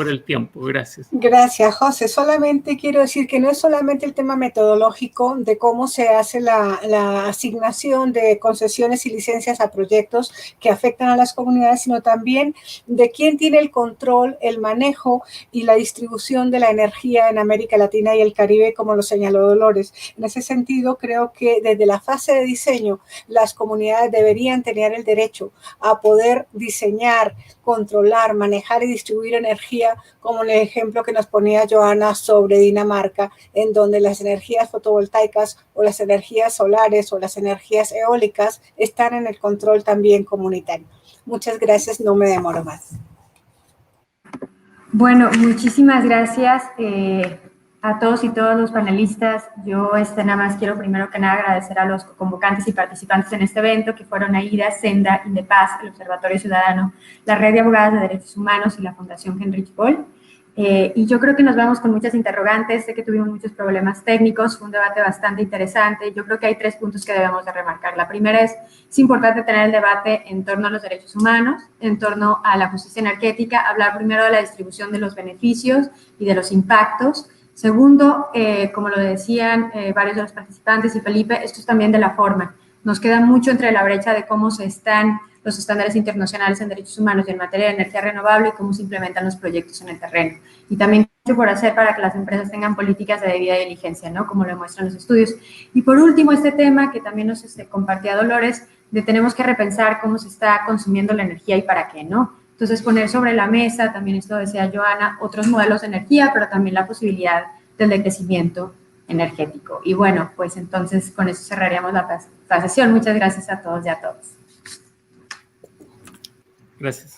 el tiempo. Gracias. Gracias, José. Solamente quiero decir que no es solamente el tema metodológico de cómo se hace la asignación de concesiones y licencias a proyectos que afectan a las comunidades, sino también de quién tiene el control, el manejo y la distribución de la energía en América Latina y el Caribe, como lo señaló Dolores. En ese sentido, creo que desde la fase de diseño, las comunidades deberían tener el derecho a poder diseñar, controlar, manejar y distribuir energía, como el ejemplo que nos ponía Joana sobre Dinamarca, en donde las energías fotovoltaicas o las energías solares o las energías eólicas están en el control también comunitario. Muchas gracias, no me demoro más. Bueno, muchísimas gracias a todos y todas los panelistas. Yo nada más quiero primero que nada agradecer a los convocantes y participantes en este evento, que fueron AIDA, Senda, Indepaz, el Observatorio Ciudadano, la Red de Abogadas de Derechos Humanos y la Fundación Heinrich Böll. Y yo creo que nos vamos con muchas interrogantes. Sé que tuvimos muchos problemas técnicos, fue un debate bastante interesante. Yo creo que hay 3 puntos que debemos de remarcar. La primera es importante tener el debate en torno a los derechos humanos, en torno a la justicia energética, hablar primero de la distribución de los beneficios y de los impactos. Segundo, como lo decían varios de los participantes y Felipe, esto es también de la forma. Nos queda mucho entre la brecha de cómo se están los estándares internacionales en derechos humanos y en materia de energía renovable y cómo se implementan los proyectos en el terreno. Y también mucho por hacer para que las empresas tengan políticas de debida diligencia, ¿no? Como lo demuestran los estudios. Y por último, este tema que también nos compartía Dolores, de tenemos que repensar cómo se está consumiendo la energía y para qué, ¿no? Entonces, poner sobre la mesa, también esto decía Joana, otros modelos de energía, pero también la posibilidad del decrecimiento energético. Y bueno, pues entonces con eso cerraríamos la sesión. Muchas gracias a todos y a todas. Gracias.